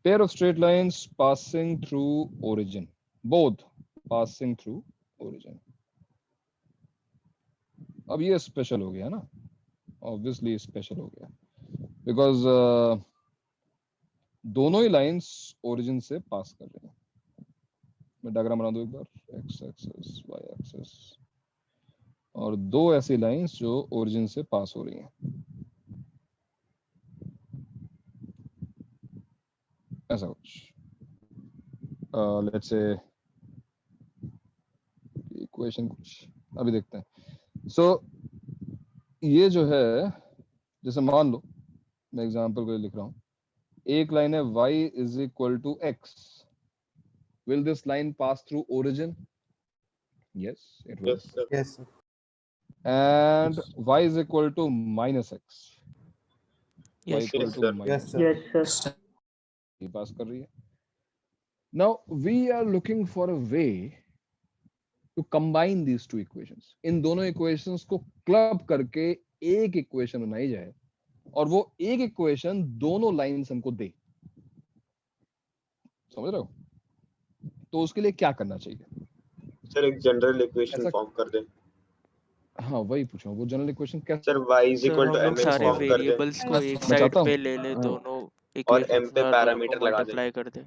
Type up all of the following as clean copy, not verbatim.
pair of straight lines passing through origin, both passing through origin. अब ये special हो गया ना, ऑब्वियसली स्पेशल हो गया, बिकॉज दोनों ही लाइंस ओरिजिन से पास कर रहे हैं. मैं डायग्राम बना दूं एक बार, एक्स एक्सिस वाई एक्सिस, और दो ऐसी लाइंस जो ओरिजिन से पास हो रही हैं. ऐसा कुछ, लेट्स से इक्वेशन कुछ अभी देखते हैं. सो ये जो है, जैसे मान लो मैं एग्जांपल के लिए लिख रहा हूं, एक लाइन है y is equal to x. Will this line pass through origin? Yes it will. Yes, sir. Yes, sir. And y is equal to minus x. Y Yes, equal yes, to sir. minus Yes, sir. Yes, sir. ये पास कर रही है. Now we are looking for a way to combine these two equations. इन दोनों equations को club करके एक equation बनाई जाए, और वो एक इक्वेशन दोनों लाइंस हमको दे. समझ रहे हो? तो उसके लिए क्या करना चाहिए? Sir, एक जनरल इक्वेशन ऐसा- फॉर्म कर दें. हाँ वही पूछा, वो जनरल इक्वेशन कैसे? Sir y is sir equal to हम लोग mx सारे फॉर्म कर दें वेरिएबल्स को एक मैं साइड चाहता पे हूँ, ले ले, हाँ, दोनों और इक्वेशंस m पे में, और दोनों पैरामीटर को लगा दें. मल्टीप्लाई कर दे.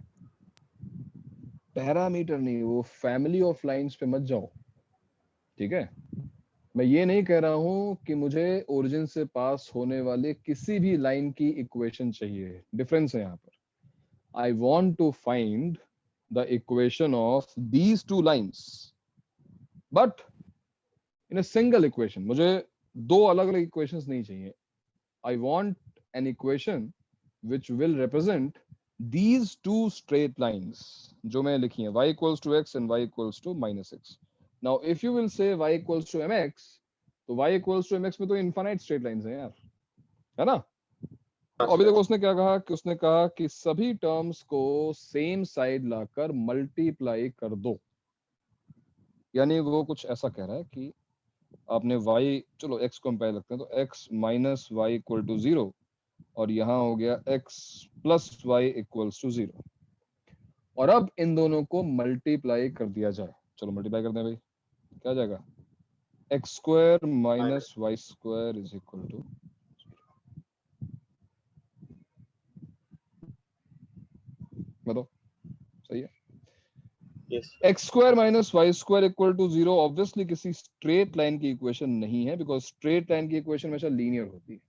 पैरामीटर नहीं, वो फैमिली ऑफ लाइंस पे मत जाओ. ठीक है, मैं ये नहीं कह रहा हूं कि मुझे ओरिजिन से पास होने वाले किसी भी लाइन की इक्वेशन चाहिए. डिफरेंस है यहाँ पर. I want to find the equation of these two lines, but in a single equation. मुझे दो अलग अलग इक्वेशंस नहीं चाहिए. I want an equation which will represent these two straight lines जो मैंने लिखी हैं, y equals to x and y equals to minus x. Now if you will say y equals to mx, तो y equals to mx में तो infinite straight lines हैं यार, है ना? तो अभी देखो उसने क्या कहा, कि उसने कहा कि सभी टर्म्स को सेम साइड लाकर मल्टीप्लाई कर दो. यानी वो कुछ ऐसा कह रहा है कि आपने y, चलो x को हम पहले रखते हैं, तो x minus Y equal to 0, और यहाँ हो गया x plus Y equals to 0. और अब इन दोनों को मल्टीप्लाई कर दिया जाए. चलो मल्टीप्लाई करते हैं भाई, क्या आ जाएगा? X square minus Y square is equal to 0. बताओ, सही है? Yes. X square minus Y square equal to 0 obviously किसी स्ट्रेट लाइन की इक्वेशन नहीं है, बिकॉज स्ट्रेट लाइन की इक्वेशन हमेशा लीनियर होती है.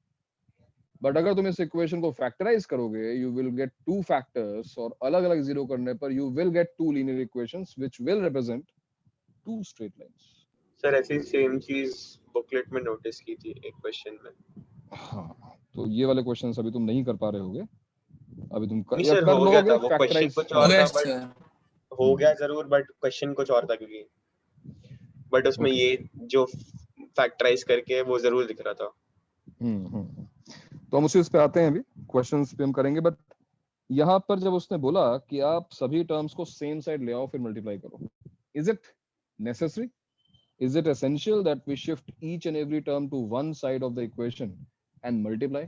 बट अगर तुम इस इक्वेशन को फैक्टराइज करोगे, you will get two factors, और अलग अलग जीरो करने पर you will get to linear equations which will represent two straight lines. Sir ऐसी सेम चीज बुकलेट में नोटिस की थी एक क्वेश्चन में. हाँ, तो ये वाले क्वेश्चंस अभी तुम नहीं कर पा रहे होगे. अभी तुम नहीं या सर, कर हो गया लोगे था वो क्वेश्चन फैक्टराइज. कुछ और था, Yes, बट sir. हो गया जरूर, बट क्वेश्चन कुछ और था, क्योंकि बट उसमें Okay. ये जो फैक्टराइज करके वो जरूर दिख रहा था. तो हम उसी उस पे आते हैं, अभी क्वेश्चंस पे हम करेंगे. बट यहाँ पर जब उसने बोला कि आप सभी टर्म्स को सेम साइड ले आओ फिर मल्टीप्लाई करो, is it necessary? Is it essential that we shift each and every term to one side of the equation and multiply?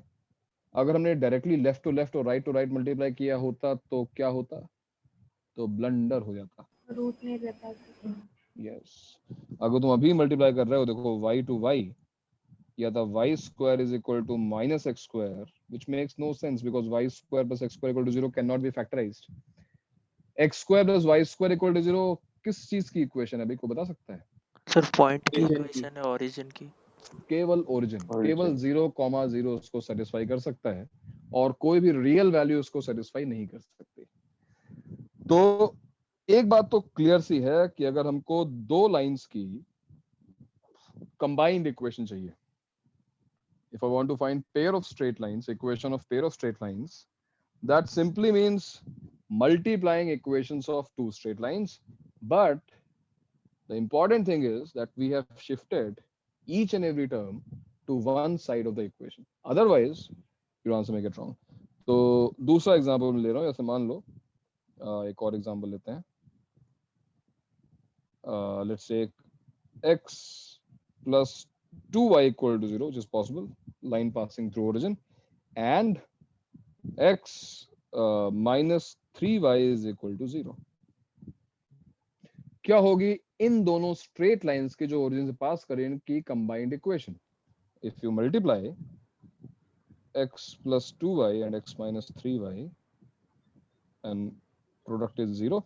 अगर हमने डायरेक्टली लेफ्ट टू लेफ्ट और राइट टू राइट मल्टीप्लाई किया होता तो क्या होता? तो ब्लंडर हो जाता. रूट नहीं रहता. यस, अगर तुम अभी मल्टीप्लाई कर रहे हो, देखो y टू y, या था y square is equal to minus x square, which makes no sense because y square plus x square equal to 0 cannot be factorized. x square plus y square equal to 0 किस चीज की equation है? अभी को बता सकता है? Sir point की Origin की. इक्वेशन है, ओरिजिन की. केवल ओरिजिन, Origin. केवल 0,0 उसको सेटिस्फाई कर सकता है, और कोई भी रियल वैल्यू उसको सेटिस्फाई नहीं कर सकती. तो एक बात तो क्लियर सी है कि अगर हमको दो लाइंस की कंबाइंड इक्वेशन चाहिए, if I want to find pair of straight lines, equation of pair of straight lines, that simply means multiplying equations of two straight lines. But the important thing is that we have shifted each and every term to one side of the equation. Otherwise, your answer may get wrong. तो दूसरा example ले रहा हूँ. जैसे मान लो एक और example लेते हैं. Let's say x plus 2y equal to 0, which is possible, line passing through origin, and x -3y is equal to 0। क्या होगी इन दोनों स्ट्रेट लाइंस के जो ओरिजिन से पास करें इनकी combined equation? If you multiply x plus 2y and x minus 3y and product is 0,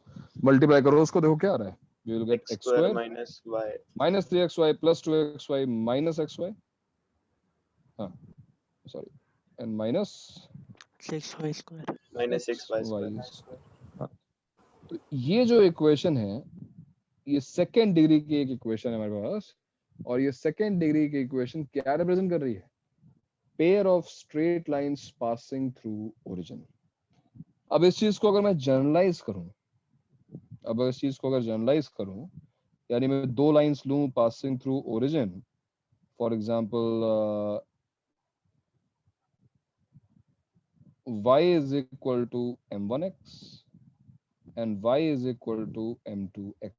multiply करो उसको, देखो क्या आ रहा है, you will get x x square square minus y minus 3xy plus 2xy minus xy, हाँ sorry, and minus 6y square. minus 6y y square. हाँ। तो ये जो इक्वेशन है ये सेकेंड डिग्री की एक इक्वेशन है हमारे पास, और ये सेकेंड डिग्री की इक्वेशन क्या रिप्रेजेंट कर रही है? Pair of straight lines passing through origin. अब इस चीज को अगर मैं जनरलाइज करूं, यानी मैं दो लाइंस लूं passing through origin, for example y is equal to m1x and y is equal to m2x.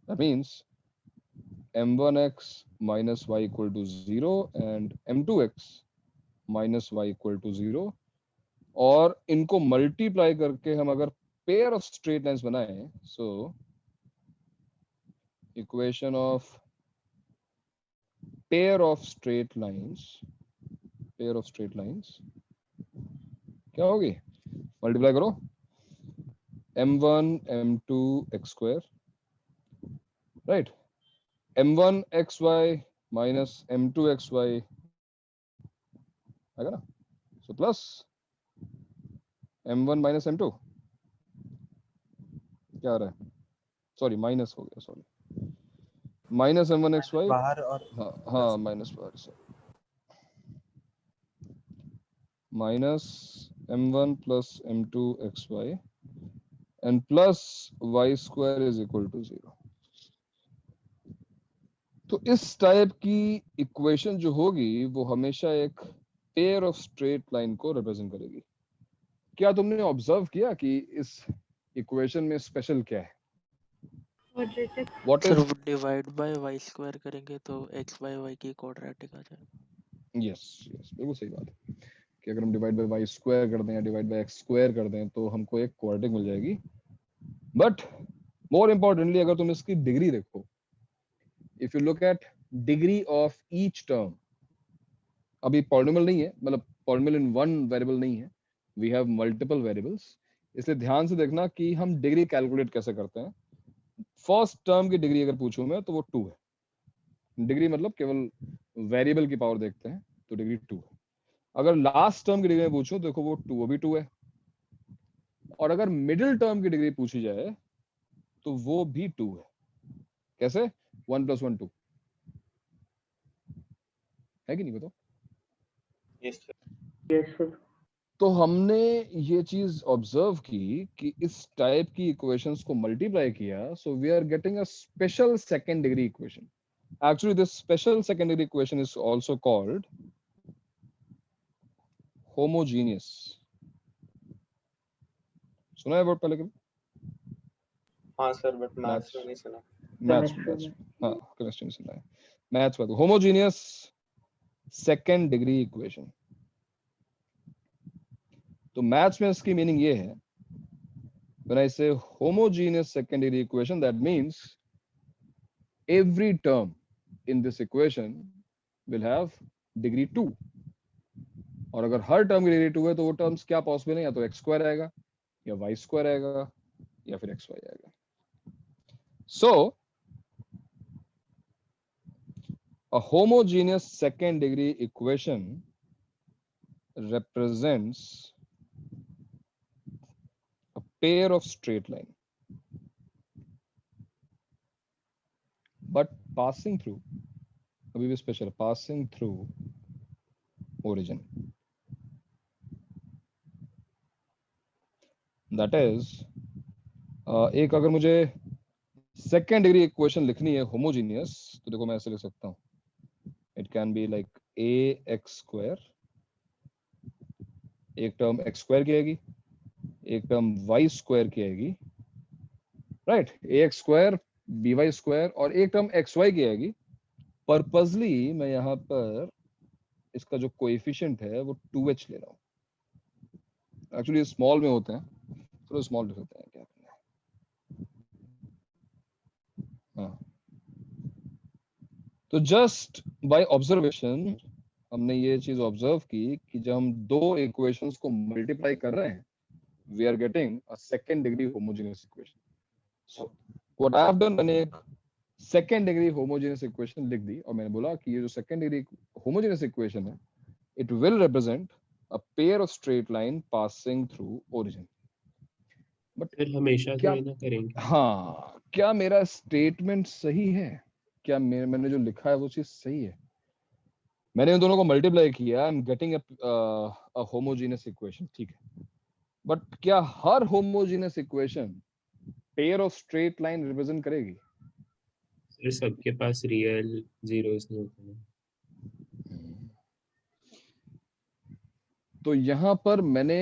That means m1x minus y equal to 0 and m2x minus y equal to 0, और इनको multiply करके हम अगर pair of straight lines बनाएं, so equation of pair of straight lines क्या होगी? Multiply करो m1 m2 x square, right, m1 xy minus m2 xy आएगा ना, so plus m1 minus m2 क्या आ रहा है, सॉरी माइनस हो गया, सॉरी, माइनस m1 xy, बाहर और हाँ माइनस बाहर, sorry, minus m1 plus m2 xy and plus y square is equal to 0। तो इस टाइप की इक्वेशन जो होगी वो हमेशा एक पेयर ऑफ स्ट्रेट लाइन को रिप्रेजेंट करेगी। क्या तुमने ऑब्जर्व किया कि इस इक्वेशन में स्पेशल क्या है? व्हाट सर इज, वो डिवाइड बाय y स्क्वायर करेंगे तो x बाय y की क्वाड्रेटिक आ जाएगा। यस यस बिल्कुल सही बात है कि अगर हम डिवाइड बाय वाई स्क्वायर कर दें या डिवाइड बाय एक्स स्क्वायर कर दें तो हमको एक क्वाड्रेटिक मिल जाएगी। बट मोर इम्पोर्टेंटली अगर तुम इसकी डिग्री देखो, if you look at degree of each term, अभी पॉलिनोमियल नहीं है, मतलब पॉलिनोमियल इन वन वेरिएबल नहीं है, वी हैव मल्टीपल वेरिएबल्स, इसलिए ध्यान से देखना कि हम डिग्री कैलकुलेट कैसे करते हैं। फर्स्ट टर्म की डिग्री अगर पूछूं मैं तो वो 2 है। डिग्री मतलब केवल वेरिएबल की पावर देखते हैं तो डिग्री 2 है। अगर लास्ट टर्म की डिग्री में पूछूं देखो वो भी 2 है, और अगर मिडिल टर्म की डिग्री पूछी जाए तो वो भी 2 है। कैसे? 1 + 1 2 है कि नहीं बताओ? Yes sir. यस सर तो हमने ये चीज ऑब्जर्व की कि इस टाइप की इक्वेशंस को मल्टीप्लाई किया, so we are getting a special second degree equation. Actually this special second degree equation is also called homogeneous. सुना है वर्ड पहले कभी? हाँ सर, बट मैथ्स में नहीं सुना। मैथ्स हाँ केमिस्ट्री में सुना है, मैथ्स में तो होमोजीनियस सेकंड डिग्री इक्वेशन। तो मैथ्स में इसकी मीनिंग ये है, when I say homogeneous second degree equation, that means every term in this equation will have degree 2, और अगर हर टर्म की डिग्री 2 है तो वो टर्म्स क्या पॉसिबल है, या तो x स्क्वायर आएगा या y स्क्वायर आएगा या फिर xy आएगा। So a homogeneous second degree equation represents a pair of straight line but passing through, अभी भी special, passing through origin, that is एक अगर मुझे सेकेंड डिग्री इक्वेशन लिखनी है होमोजीनियस तो देखो मैं ऐसे लिख सकता हूँ, it can be like ax square, एक टर्म x स्क्वायर की आएगी, एक टर्म y स्क्वायर की आएगी, right, ax square by square, और एक टर्म xy की आएगी। पर्पसली मैं यहाँ पर इसका जो कोएफिशिएंट है वो 2h ले रहा हूँ, एक्चुअली स्मॉल में होते हैं, चलो स्मॉल लिख लेते हैं, क्या करना है। हाँ, तो जस्ट बाय ऑब्जर्वेशन हमने ये चीज ऑब्जर्व की कि जब हम दो इक्वेशंस को मल्टीप्लाई कर रहे हैं, we are getting a second degree homogeneous equation. So what I have done, मैंने एक सेकंड डिग्री होमोजेनियस इक्वेशन लिख दी और मैंने बोला कि ये जो सेकंड डिग्री होमोजेनियस इक्वेशन है, it will represent a pair of straight line passing through origin. But फिर हमेशा क्या, थोड़ी ना करेंगे। हाँ, क्या मेरा स्टेटमेंट सही है? क्या मैंने जो लिखा है वो चीज सही है? मैंने इन दोनों को मल्टीप्लाई किया, I am getting a homogeneous equation, ठीक है। बट क्या हर homogeneous equation pair of straight line represent करेगी? फिर सबके पास रियल जीरोस नहीं होते हैं। तो यहाँ पर मैंने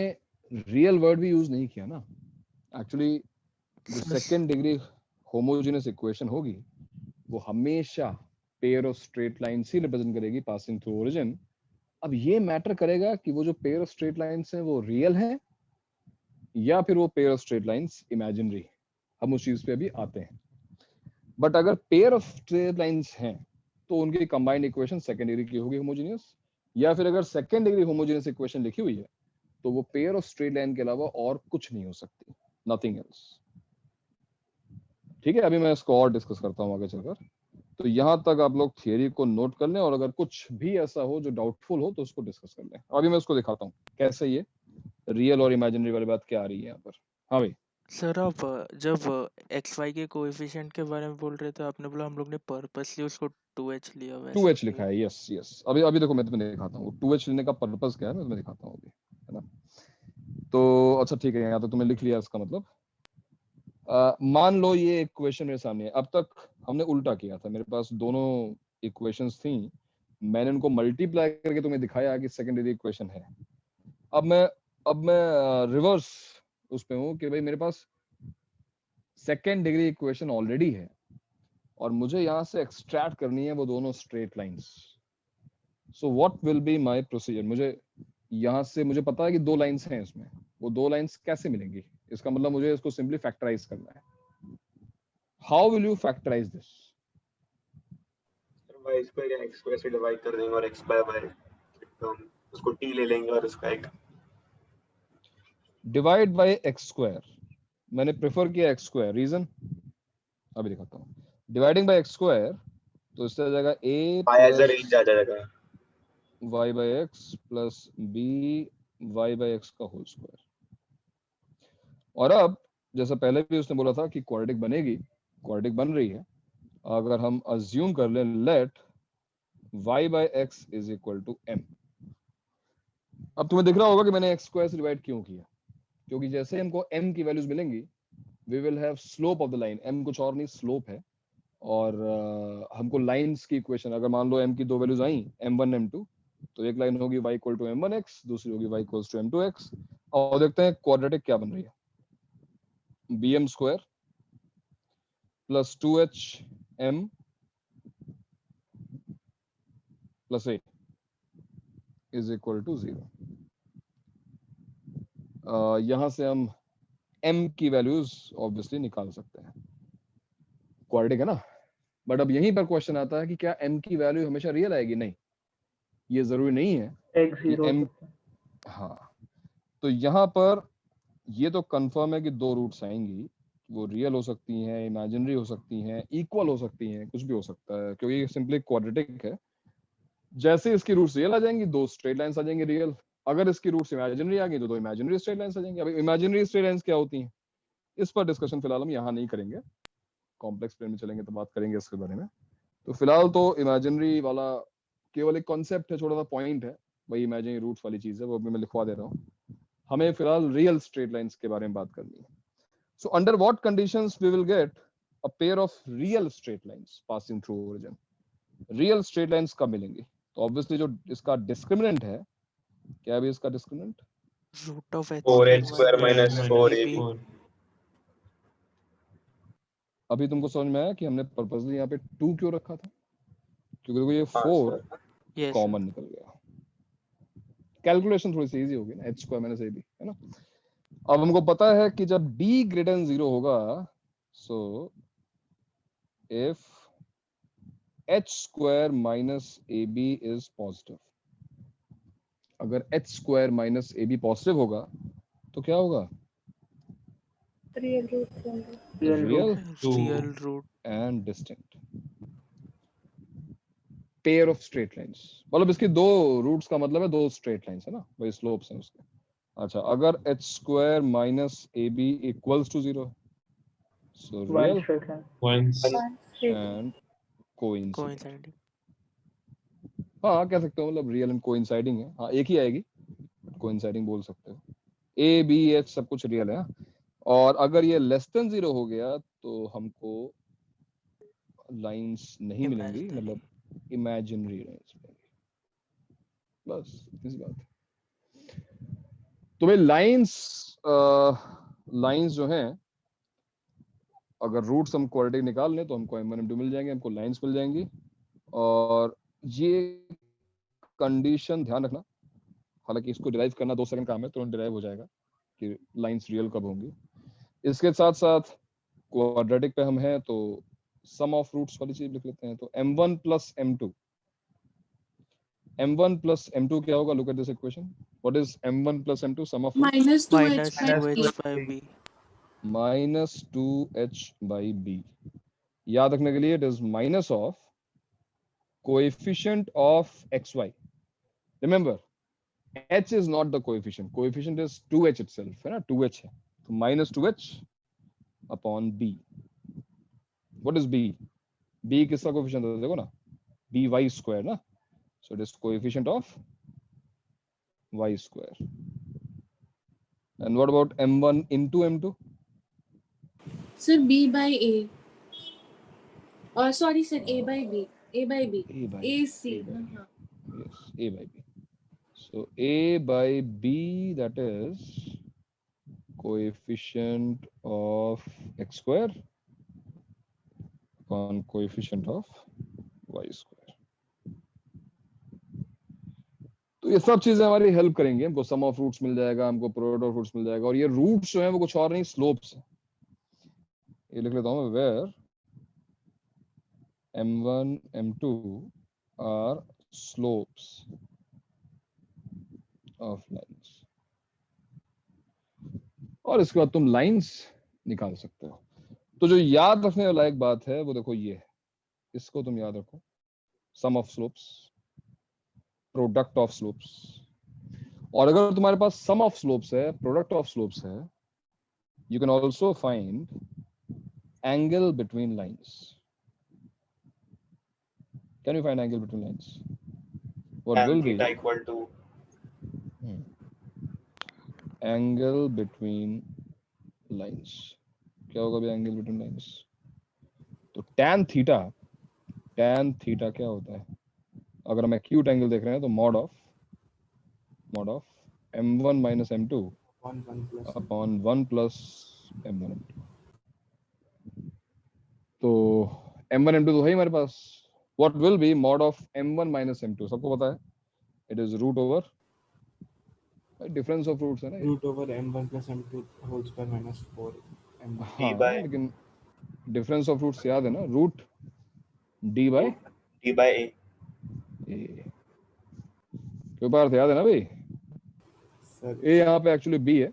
रियल वर्ड भी यूज नहीं किया ना। एक्चुअली जो सेकेंड डिग्री होमोजेनियस इक्वेशन होगी वो हमेशा pair of straight lines he represent करेगी पासिंग थ्रू ओरिजिन। अब ये मैटर करेगा कि वो जो पेयर ऑफ स्ट्रेट लाइन्स हैं वो रियल हैं या फिर वो pair of straight lines imaginary. हम उस चीज पे अभी आते हैं। बट अगर पेयर ऑफ स्ट्रेट लाइन्स हैं तो उनकी कंबाइंड इक्वेशन सेकेंड डिग्री की होगी होमोजेनियस, या फिर अगर सेकेंड डिग्री होमोजेनियस इक्वेशन लिखी हुई है तो वो पेयर ऑफ स्ट्रेट लाइन के अलावा और कुछ नहीं हो सकती, नथिंग एल्स। ठीक है, अभी मैं इसको और डिस्कस करता हूँ आगे चलकर। तो यहाँ तक आप लोग थियरी को नोट कर लें और अगर कुछ भी ऐसा हो जो डाउटफुल हो तो उसको डिस्कस कर लें। अभी मैं उसको दिखाता हूँ कैसे ये रियल और इमेजिनरी वाली बात क्या आ रही है यहाँ पर। हाँ भाई। सर आप जब एक्स वाई के कोएफिशिएंट के बारे में बोल रहे थे, आपने बोला हम लोग ने पर्पसली उसको 2h लिया, वैसा 2h कोई? लिखा है, यस यस। अभी देखो मैं तुम्हें दिखाता हूँ 2h लेने का पर्पस क्या है, मैं तुम्हें दिखाता हूँ अभी, है ना। तो अच्छा ठीक है, यहाँ तो तुमने लिख लिया इसका मतलब। मान लो ये इक्वेशन मेरे सामने है। अब तक हमने उल्टा किया था, मेरे पास दोनों इक्वेशंस थी, मैंने उनको मल्टीप्लाई करके तुम्हें दिखाया कि सेकेंडरी इक्वेशन है। अब मैं रिवर्स उस पे हूँ कि भाई मेरे पास सेकेंड डिग्री इक्वेशन ऑलरेडी है और मुझे यहाँ से एक्सट्रैक्ट करनी है वो दोनों straight lines. So what will be my procedure? मुझे यहाँ से, मुझे पता है कि दो लाइंस हैं इसमें, वो दो लाइंस कैसे मिलेंगी? इसका मतलब मुझे इसको सिंपली फैक्टराइज करना है। How will you factorise this? y square या x स्क्वायर से डिवाइड कर देंगे और x बाय y तो हम उसको t ले लेंगे और उसका एक डिवाइड बाय एक्स स्क्वायर, मैंने प्रेफर किया एक्स स्क्वायर, रीजन अभी दिखाता हूँ। डिवाइडिंग बाय एक्स स्क्वायर तो इससे आ जाएगा a y as a range आ जाएगा। y by x plus b y by x का होल स्क्वायर। और अब जैसा पहले भी उसने बोला था कि क्वाड्रेटिक बनेगी, क्वाड्रेटिक बन रही है। अगर हम अज्यूम कर लें let y by X is equal to m। अब तुम्हें दिख रहा होगा कि मैंने एक्स स्क्वायर से डिवाइड क्यों किया, क्योंकि जैसे ही हमको m की वैल्यूज मिलेंगी we will have slope of the line. m कुछ और नहीं स्लोप है, और हमको लाइंस की इक्वेशन, अगर मान लो m की दो वैल्यूज आई m1 m2, तो एक लाइन होगी y इक्वल टू m1x, दूसरी होगी y इक्वल टू m2x। और देखते हैं क्वाड्रेटिक क्या बन रही है, bm square plus 2hm plus a is equal to 0। यहां से हम m की वैल्यूज ऑब्वियसली निकाल सकते हैं, क्वाड्रेटिक है ना। बट अब यहीं पर क्वेश्चन आता है कि क्या m की वैल्यू हमेशा रियल आएगी? नहीं, ये जरूरी नहीं है एक कि जीरो m, हाँ। तो यहाँ पर ये तो कंफर्म है कि दो रूट्स आएंगी, वो रियल हो सकती हैं, इमेजिनरी हो सकती हैं, इक्वल हो सकती हैं, कुछ भी हो सकता है, क्योंकि ये सिंपली क्वाड्रेटिक है। जैसे इसकी रूट्स रियल आ जाएंगी, दो स्ट्रेट लाइंस आ जाएंगी रियल। अगर इसकी रूट्स इमेजिनरी आ गई तो दो इमेजिनरी स्ट्रेट लाइंस आ जाएंगी। अब इमेजिनरी स्ट्रेट लाइंस क्या होती हैं, इस पर डिस्कशन फिलहाल हम यहाँ नहीं करेंगे, कॉम्प्लेक्स प्लेन में चलेंगे तो बात करेंगे इसके बारे में। तो फिलहाल तो इमेजिनरी वाला केवल एक कॉन्सेप्ट है, छोटा सा पॉइंट है, वही इमेजिनरी रूट्स वाली चीज है, वो भी मैं लिखवा दे रहा हूँ। हमें फिलहाल रियल स्ट्रेट लाइंस के बारे में बात करनी है। So under what conditions we will get a pair of real straight lines passing through origin? Real straight lines कब मिलेंगी? तो ऑब्वियसली जो इसका डिस्क्रिमिनेंट है, क्या है इसका discriminant? Root of h 4h square square minus minus 4ab। 4ab। अभी तुमको समझ में आया कि हमने पर्पसली यहाँ पे 2 क्यों रखा था? क्योंकि देखो ये हाँ 4 सर। Yes sir. कॉमन निकल गया, कैलकुलेशन थोड़ी सी इजी होगी ना, h स्क्वायर माइनस ab, है ना। अब हमको पता है कि जब b ग्रेटर देन 0 होगा, so if h square minus ab is positive, अगर h square minus ab positive होगा तो क्या होगा? रियल रूट होंगे। Real real root and distinct pair of straight lines, मतलब इसकी दो रूट्स का मतलब है दो स्ट्रेट लाइंस, है ना, वही स्लोप्स हैं उसके। अच्छा, अगर h square minus ab equals to 0, so real once and coincident. Coinciding. हाँ, कह सकते हो, मतलब रियल एंड कोइंसाइडिंग है, हाँ एक ही आएगी, कोइंसाइडिंग बोल सकते हो। a b h सब कुछ रियल है, हाँ? और अगर ये लेस देन 0 हो गया तो हमको लाइंस नहीं मिलेंगी, Imaginary. मतलब इमेजिनरी लाइंस मिलेंगी, बस इसी बात है। तो भाई लाइंस जो हैं, अगर रूट्स हम क्वाड्रेटिक निकाल लें तो हमको m1 m2 मिल जाएंगे, हमको लाइंस मिल जाएंगी। और ये कंडीशन ध्यान रखना, हालांकि इसको डिराइव करना 2 सेकंड काम है, तुरंत डिराइव हो जाएगा कि लाइंस रियल कब होंगी। इसके साथ साथ क्वाड्रेटिक पे हम हैं तो सम ऑफ रूट्स वाली चीज लिख लेते हैं। तो m1 plus m2, m1 plus m2 क्या होगा? Look at this equation, what is m1 plus m2? Sum of roots -2h minus by 2h b। by b। Minus 2h by B. याद रखने के लिए it is minus of coefficient of xy। Remember, h is not the coefficient, coefficient is 2h itself, है ना, 2h है, तो minus 2h upon b। What is b? b किसका coefficient है? देखो ना, by स्क्वायर ना, so it is coefficient of y square. And what about m1 into m2? Sir, b by a. Sorry sir, a by b. A by b. a by ac. a by हाँ। yes, a by b. So a by b, that is coefficient of x square upon coefficient of y square. तो ये सब चीजें हमारी help करेंगे, हमको सम of roots मिल जाएगा, हमको प्रोडक्ट ऑफ रूट्स मिल जाएगा। और ये रूट्स जो है वो कुछ और नहीं, स्लोप्स है। ये लिख लेता हूँ, where m1 m2 are slopes of lines. और इसके बाद तुम लाइंस निकाल सकते हो। तो जो याद रखने वाला एक बात है वो देखो ये है, इसको तुम याद रखो, sum of slopes, product of slopes. और अगर तुम्हारे पास सम ऑफ स्लोप्स है, प्रोडक्ट ऑफ स्लोप्स है, you can also find angle between lines. Can you find angle between lines? What tan will be theta equal to angle between lines? क्या होगा भी angle between lines? तो tan theta क्या होता है? अगर हम एक्यूट एंगल देख रहे हैं तो mod of m1 minus m2 upon 1 plus m1 m2। तो m1 m2 तो है ही हमारे पास। What will be mod of m1 minus m2? सबको पता है, it is root over difference of roots है ना, root over m1 plus m2 whole square minus 4m1। हाँ, by लेकिन डिफरेंस ऑफ रूट्स याद है ना, root d by d by a। A. क्यों बार याद है ना भाई, सर ए यहाँ पे एक्चुअली b है।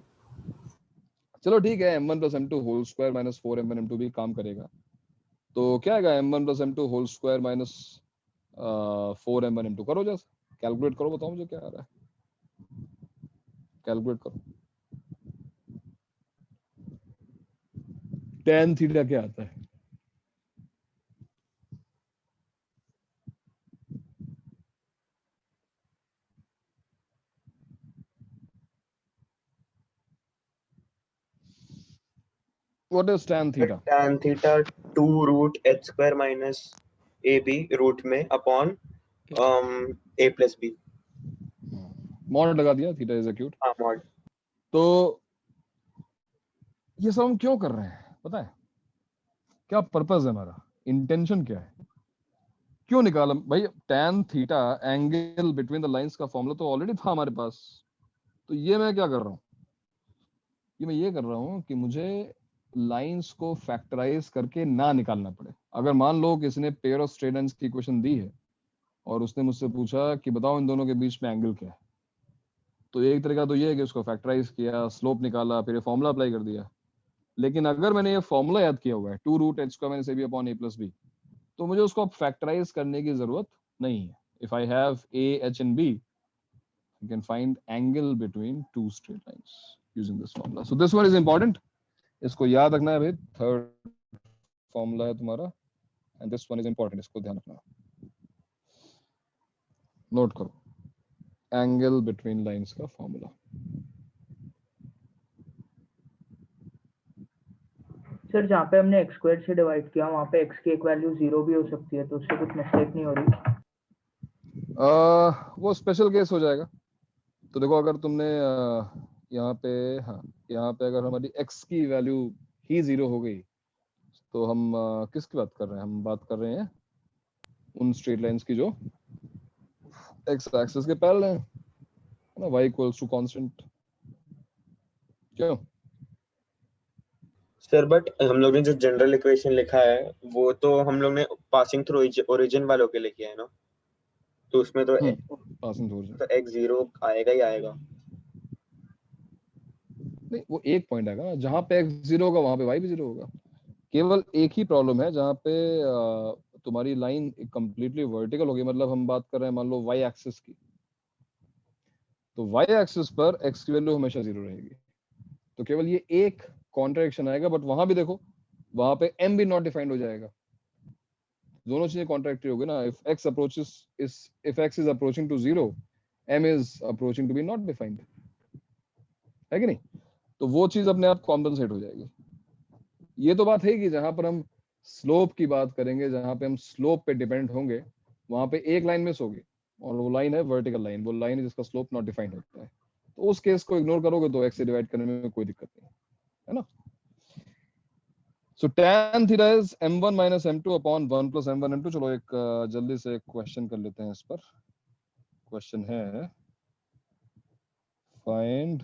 चलो ठीक है, m1 plus m2 whole square minus 4m1 m2 भी काम करेगा। तो क्या आएगा? m1 plus m2 whole square minus 4m1 m2। करो जैसे, कैलकुलेट करो, बताओ मुझे क्या आ रहा है, कैलकुलेट करो। tan थीटा क्या आता है? What is tan theta? tan theta 2 root h square minus ab root में upon a plus b। Mod लगा दिया, थीटा इज एक्यूट। हाँ मॉड। तो ये सब हम क्यों कर रहे हैं पता है? क्या पर्पस है हमारा, इंटेंशन क्या है? क्यों निकाला भाई? tan theta angle between the lines का फॉर्मूला तो ऑलरेडी था हमारे पास। तो ये मैं क्या कर रहा हूँ, ये मैं ये कर रहा हूँ कि मुझे लाइंस को फैक्टराइज करके ना निकालना पड़े। अगर मान लो किसी ने पेयर ऑफ स्ट्रेट लाइंस की इक्वेशन दी है और उसने मुझसे पूछा कि बताओ इन दोनों के बीच में एंगल क्या है, तो एक तरीका तो ये है कि उसको फैक्टराइज किया, स्लोप निकाला, फिर ये फॉर्मूला अप्लाई कर दिया। लेकिन अगर मैंने ये फॉर्मूला याद किया हुआ है 2√h² minus ab upon a plus b, तो मुझे उसको अब फैक्टराइज करने की जरूरत नहीं है। If I have a, h and b, I can find angle between two straight lines using this formula. So this one is important. इसको याद रखना है भाई, थर्ड फॉर्मूला है तुम्हारा, and this one is important, इसको ध्यान रखना। नोट करो, एंगल बिटवीन लाइंस का फॉर्मूला। सर जहाँ पे हमने x² से डिवाइड किया वहाँ पे x की एक वैल्यू 0 भी हो सकती है, तो उससे कुछ मिस्टेक नहीं हो रही? वो स्पेशल केस हो जाएगा। तो देखो अगर तुमने यहाँ पे, हाँ यहाँ पे अगर हमारी x की वैल्यू ही 0 हो गई, तो हम किसकी बात कर रहे हैं? हम बात कर रहे हैं उन स्ट्रेट लाइंस की जो x एक्सिस के पैरेलल हैं, है ना, y इक्वल्स टू कांस्टेंट। क्यों सर बट हम लोग ने जो जनरल इक्वेशन लिखा है वो तो हम लोग ने पासिंग थ्रू ओरिजिन वालों के लिए किया है ना, तो उसमें तो पासिंग थ्रू तो x 0 आएगा ही आएगा। नहीं, वो एक पॉइंट आएगा ना जहाँ पे x 0 होगा वहां पे y भी 0 होगा। केवल एक ही प्रॉब्लम है जहाँ पे तुम्हारी लाइन कंप्लीटली वर्टिकल होगी, मतलब हम बात कर रहे हैं मान लो y एक्सिस की, तो y एक्सिस पर x की वैल्यू हमेशा 0 रहेगी। तो केवल ये एक कॉन्ट्रडिक्शन आएगा, बट वहां भी देखो वहां पे m भी नॉट डिफाइंड हो जाएगा। दोनों चीजें कॉन्ट्रडिक्टरी होगी ना। If x is approaching to 0, m is approaching to be not defined, है कि नहीं? तो वो चीज अपने आप कॉम्पनसेट हो जाएगी। ये तो बात है कि जहां पर हम स्लोप की बात करेंगे, जहां पे हम स्लोप पे डिपेंड होंगे, वहां पे एक लाइन मिस होगी, और वो लाइन है वर्टिकल लाइन, वो लाइन है जिसका स्लोप नॉट डिफाइंड होता है। तो उस केस को इग्नोर करोगे तो x से डिवाइड करने में कोई दिक्कत नहीं है ना। सो tan theta is m1 minus m2 upon 1 plus m1 m2। चलो एक जल्दी से क्वेश्चन कर लेते हैं इस पर। क्वेश्चन है find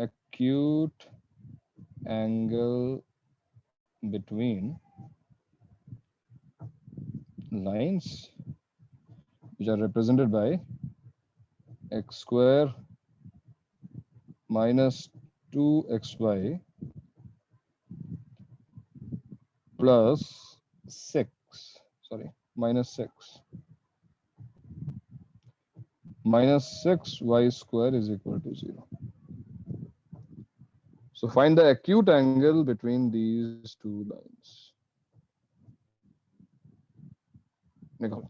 acute angle between lines which are represented by x square minus 2xy plus 6, sorry, minus 6 y square is equal to 0. So find the acute angle between these two lines. निकालो।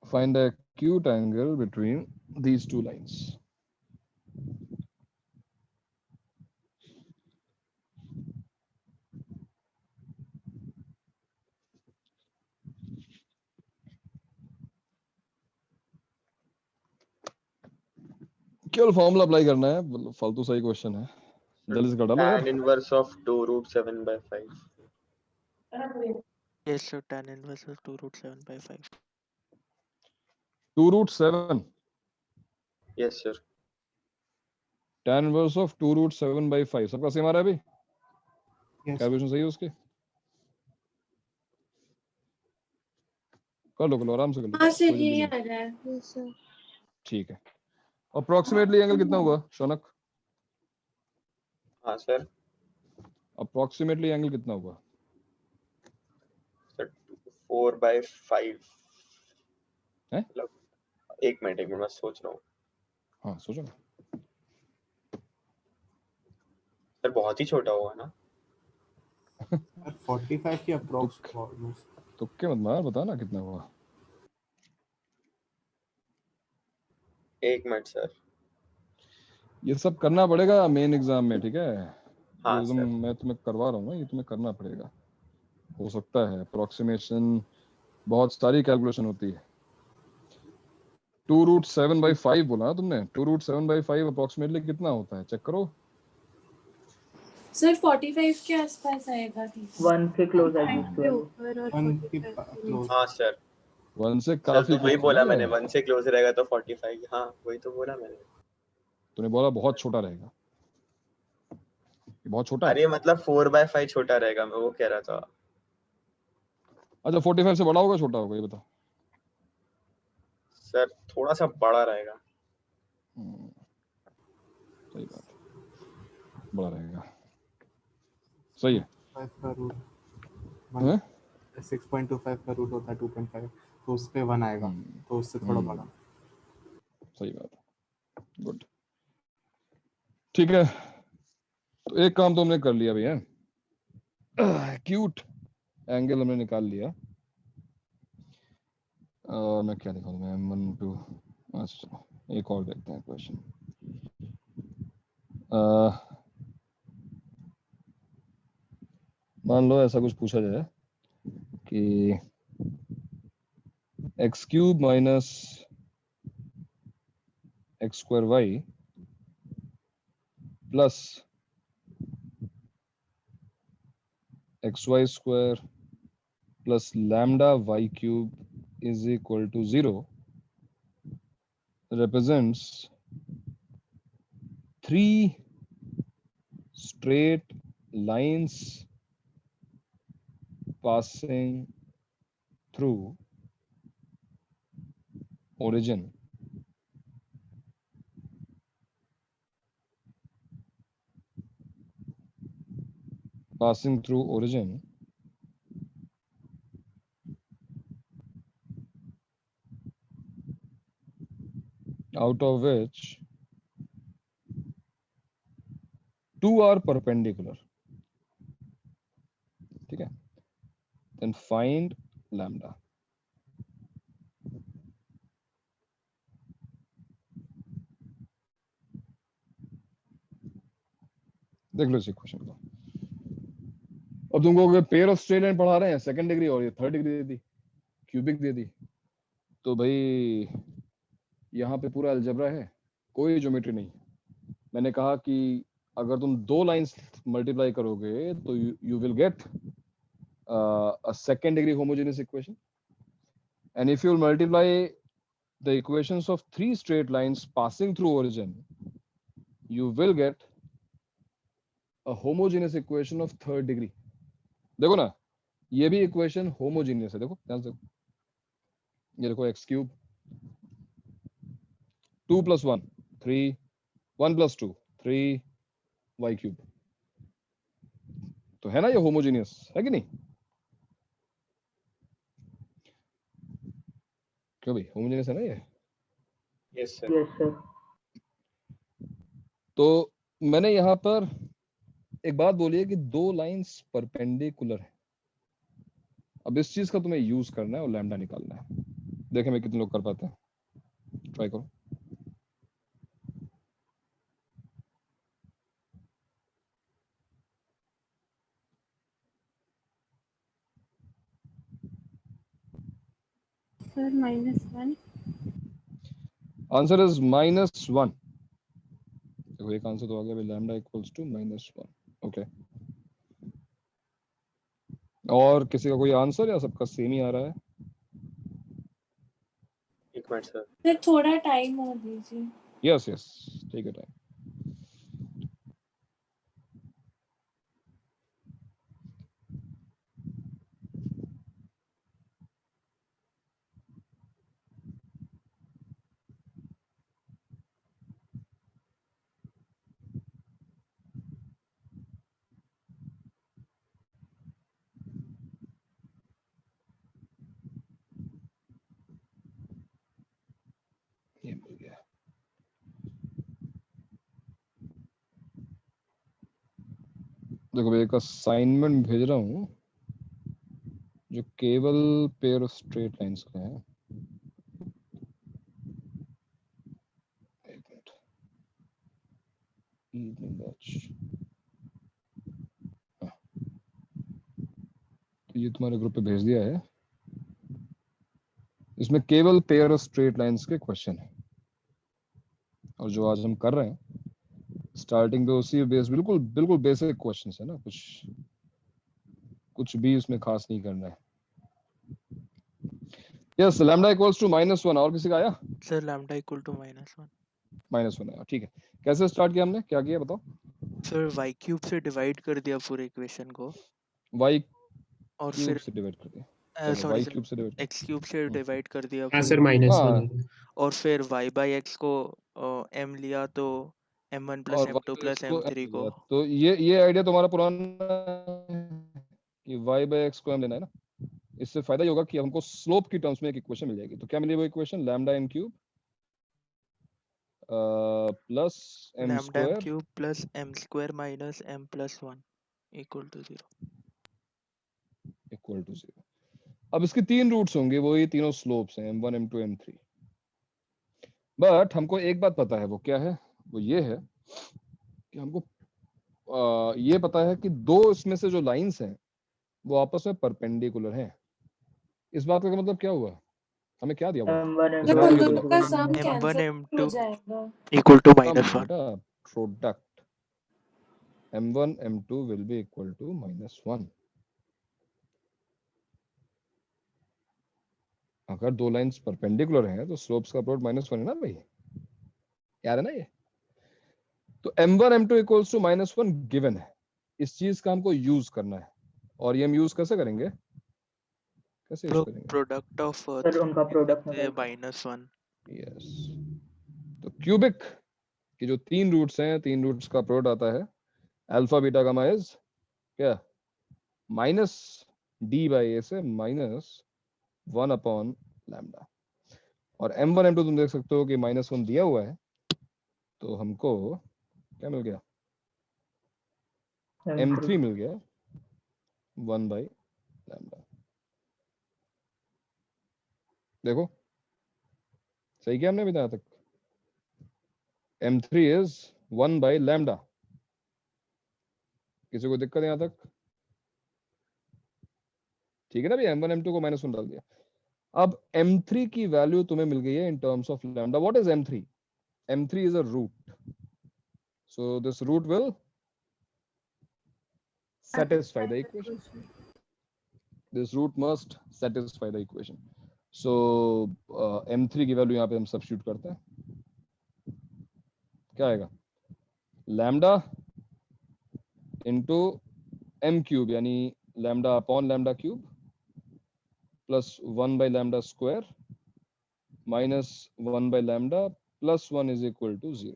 Find the acute angle between these two lines. केवल formula apply करना है, मतलब फालतू सही question है, जल्दी से कर डालो यार। tan inverse of 2√7/5। Yes, sir. Tan inverse of 2√7/5. 2√7, yes sir. tan inverse of 2√7/5 सबका सेम आ रहा है अभी? Yes. कैलकुलेशन सही है उसकी? कर लो आराम से कर लो, हाँ सर कोई जल्दी ये नहीं। आ रहा है सर। ठीक है। अप्रोक्सीमेटली एंगल कितना हुआ शौनक? हाँ सर। अप्रोक्सीमेटली एंगल कितना हुआ? सर 4/5 है? मतलब एक मिनट मैं सोच रहा हूँ। हाँ सोचो ना। सर बहुत ही छोटा हुआ ना। 45 की अप्रोक्स ऑलमोस्ट। तुक्के मत मार, बता ना कितना हुआ। एक मिनट सर। ये सब करना पड़ेगा मेन एग्जाम में, ठीक है? हाँ ये सर। मैं तुम्हें करवा रहा हूँ ना, ये तुम्हें करना पड़ेगा। हो सकता है अप्रोक्सीमेशन, बहुत सारी कैलकुलेशन होती है। 2√7/5 बोला ना तुमने। 2√7/5 अप्रोक्सीमेटली कितना होता है, चेक करो। सर 45 के आसपास आएगा ठीक। 1 के क्लोज है 5 जिसके के वैल्यू। ऊपर और 1 के 45 के क्लोज। नीचे। हाँ सर 1 से सर काफी तो वही close बोला है मैंने, ये। 1 से क्लोज रहेगा तो 45। हाँ वही तो बोला मैंने। तूने बोला बहुत छोटा रहेगा, ये बहुत छोटा है। अरे मतलब 4/5 छोटा रहेगा, मैं वो कह रहा था। अच्छा 45 से बड़ा होगा छोटा होगा, ये बता। सर थोड़ा सा बड़ा रहेगा। सही बात है, बड़ा रहेगा, सही है। 5 का रूट हैं? 6.25 का रूट होता है 2.5, तो उस पे 1 आएगा, तो उससे थोड़ा बड़ा। सही बात है, गुड, ठीक है। तो एक काम तो हमने कर लिया भैया, क्यूट एंगल हमने निकाल लिया। और मैं क्या दिखाऊं, मैं M1 अच्छा एक और देखते हैं क्वेश्चन। मान लो ऐसा कुछ पूछा जाए कि x³ minus x² plus xy² plus lambda y³ is equal to 0 represents 3 straight lines passing through origin out of which 2 are perpendicular, ठीक है, then find lambda। देख लो इस इक्वेशन को। अब तुमको पेयर ऑफ स्ट्रेट लाइन पढ़ा रहे हैं, सेकंड डिग्री और ये थर्ड डिग्री दे दी, क्यूबिक दे दी, तो भाई यहाँ पे पूरा अलजेब्रा है, कोई ज्योमेट्री नहीं। मैंने कहा कि अगर तुम 2 लाइंस मल्टीप्लाई करोगे तो you will gate a second degree homogeneous equation, and if you multiply the equations of 3 straight lines passing through origin, you will get a homogeneous equation of third degree। देखो ना, ये भी equation homogeneous है, देखो ध्यान से, ये देखो x³ 2 + 1 3 1 + 2 3 y³, तो है ना ये होमोजीनियस, है कि नहीं? क्यों भाई, होमोजेनियस है ना ये? Yes sir. Yes sir. तो मैंने यहाँ पर एक बात बोली है कि 2 लाइंस परपेंडिकुलर है। अब इस चीज का तुम्हें यूज करना है और लैम्डा निकालना है। देखें मैं कितने लोग कर पाते हैं, ट्राई करो। सर -1। Answer is -1। देखो एक आंसर तो आ गया, लैम्डा इक्वल्स टू -1। ओके, और किसी का कोई आंसर या सबका सेम ही आ रहा है? एक मिनट सर। सर थोड़ा टाइम और दीजिए। यस यस, ठीक है टाइम। ये मिल गया। देखो भाई, एक असाइनमेंट भेज रहा हूँ जो केवल पेयर ऑफ स्ट्रेट लाइंस का है। एक मिनट, इवनिंग बैच, तो ये तुम्हारे ग्रुप पे भेज दिया है। इसमें केवल पेयर ऑफ स्ट्रेट लाइंस के क्वेश्चन है, और जो आज हम कर रहे हैं स्टार्टिंग पे उसी बेस, बिल्कुल बिल्कुल बेसिक क्वेश्चन है ना, कुछ भी उसमें खास नहीं करना है। Yes, lambda equals to -1। और किसी का आया? Sir lambda equal to -1। -1 आया, ठीक है। कैसे स्टार्ट किया हमने, क्या किया बताओ? सर y क्यूब से डिवाइड कर दिया पूरे इक्वेशन को, y और क्यूब फिर से डिवाइड कर दिया, चलो सॉरी y क्यूब से डिवाइड x क्यूब से डिवाइड कर दिया हाँ पूरे सर इक्वेशन, -1 और फिर y बाई x को m लिया तो m1 प्लस और m2 y प्लस को m3 m को। लिया, तो ये आइडिया तुम्हारा पुराना है कि y बाय x को m लेना है ना। इससे फायदा ये होगा कि हमको स्लोप की टर्म्स में एक इक्वेशन मिल जाएगी। तो क्या मिली वो equation? Lambda m cube plus m lambda m square cube plus m square minus m plus 1 equal to 0। Equal to 0। अब इसकी तीन रूट्स होंगे, वो ये तीनों स्लोप्स हैं, m1 m2 m3। बट हमको एक बात पता है, वो क्या है? वो ये है कि हमको ये पता है कि दो इसमें से जो लाइंस हैं वो आपस में परपेंडिकुलर हैं। इस बात का मतलब क्या हुआ? हमें क्या दिया हुआ? m1 इसे जब बात उन ये m2 बोलो। दोनों का सम m1 कैंसिल m2 हो जाएगा। Equal to sum -1। बेटा, product m1 m2 will be equal to -1। अगर दो लाइंस परपेंडिकुलर हैं तो स्लोप्स का प्रोडक्ट -1 है ना भाई, याद है ना ये? तो m1 m2 equals to -1 given है। इस चीज का हमको यूज करना है, और ये हम यूज कैसे करेंगे? कैसे यूज करेंगे? प्रोडक्ट ऑफ सर उनका प्रोडक्ट निकाल -1। यस, तो क्यूबिक की जो तीन रूट्स हैं, तीन रूट्स का प्रोडक्ट आता है अल्फा बीटा गामा इज क्या? -d/a से -1 अपॉन लैम्डा। और m1 m2 तुम देख सकते हो कि -1 दिया हुआ है, तो हमको क्या मिल गया? m3 मिल गया 1/λ। देखो सही किया हमने अभी तक। m3 is 1/λ। किसी को दिक्कत यहाँ तक? ठीक है ना भैया, m1 m2 को -1 डाल दिया। अब m3 की वैल्यू तुम्हें मिल गई है इन terms of lambda. What is m3? m3 is a root, so this root will satisfy the equation. This root must satisfy the equation. So m3 की वैल्यू यहाँ पे हम सब्स्टिट्यूट करते हैं, क्या आएगा? लैम्डा इंटू m क्यूब, यानी lambda upon lambda cube plus 1/λ square minus 1/λ plus 1 is equal to 0।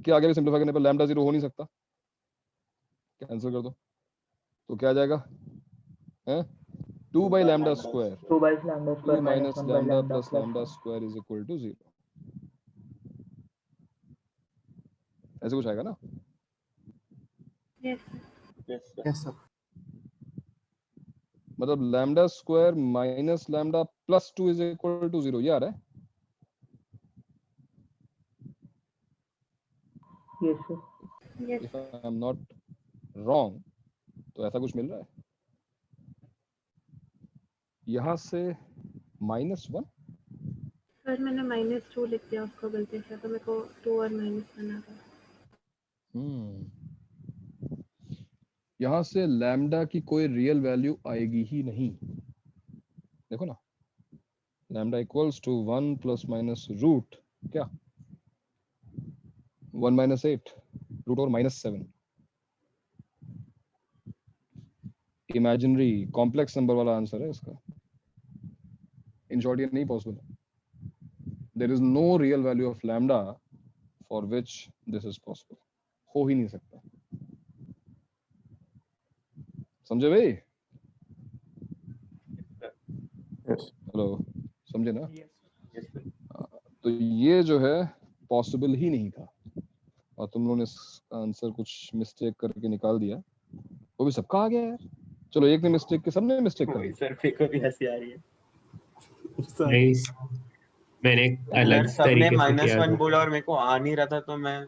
क्या आगे भी सिंप्लीफाई करने पर लैम्डा 0 हो नहीं सकता, कैंसिल कर दो, तो क्या आ जाएगा? 2/λ square 2/λ 2 square minus minus 1/λ lambda plus plus lambda 1. square is equal to 0। ऐसे कुछ आएगा ना? Yes. Yes sir. मतलब lambda square minus lambda plus 2 is equal to 0, ये आ रहा है। Yes sir. Yes. If I am not wrong, तो ऐसा कुछ मिल रहा है यहाँ से -1। सर मैंने -2 लिख दिया उसको गलती से, तो मेरे को 2 और -1 आ गया। यहाँ से लैम्डा की कोई रियल वैल्यू आएगी ही नहीं। देखो ना, lambda equals to 1 plus minus root क्या 1 - 8 रूट और -7। इमेजिनरी कॉम्प्लेक्स नंबर वाला आंसर है इसका। इन शॉर्ट ये नहीं possible. There is no real value of lambda for which this is possible. हो ही नहीं सकता। समझे भाई? हेलो, समझे ना? तो ये जो है पॉसिबल ही नहीं था, और तुम लोगों ने इसका आंसर कुछ मिस्टेक करके निकाल दिया। वो भी सबका आ गया यार। चलो एक ने मिस्टेक की, सबने मिस्टेक कर दी। सर फेको भी हंसी आ रही है। नहीं, मैंने अलग सर सबने तरीके से किया -1 था। बोला और मेरे को आ नहीं रहा था, तो मैं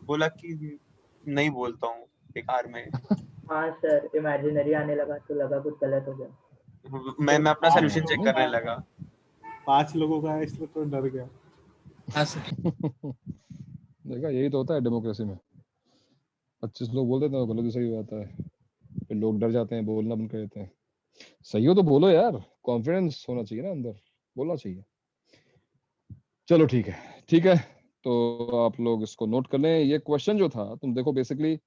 बोला कि नहीं बोलता हूँ बेकार में। हाँ सर, इमेजिनरी आने लगा तो लगा कुछ गलत हो गया। मैं अपना सॉल्यूशन चेक करने लगा। 5 लोगों का है इसलिए तो डर गया। हाँ सर। देखा, यही तो होता है डेमोक्रेसी में। 25 लोग बोल देते हैं, गलत सही हो जाता है, फिर लोग डर जाते हैं, बोलना बंद कर देते हैं। सही हो तो बोलो यार, कॉन्फिडेंस होना चाहिए ना अंदर, बोलना चाहिए। चलो ठीक है, ठीक है, तो आप लोग इसको नोट कर लें। ये क्वेश्चन जो था, तुम देखो बेसिकली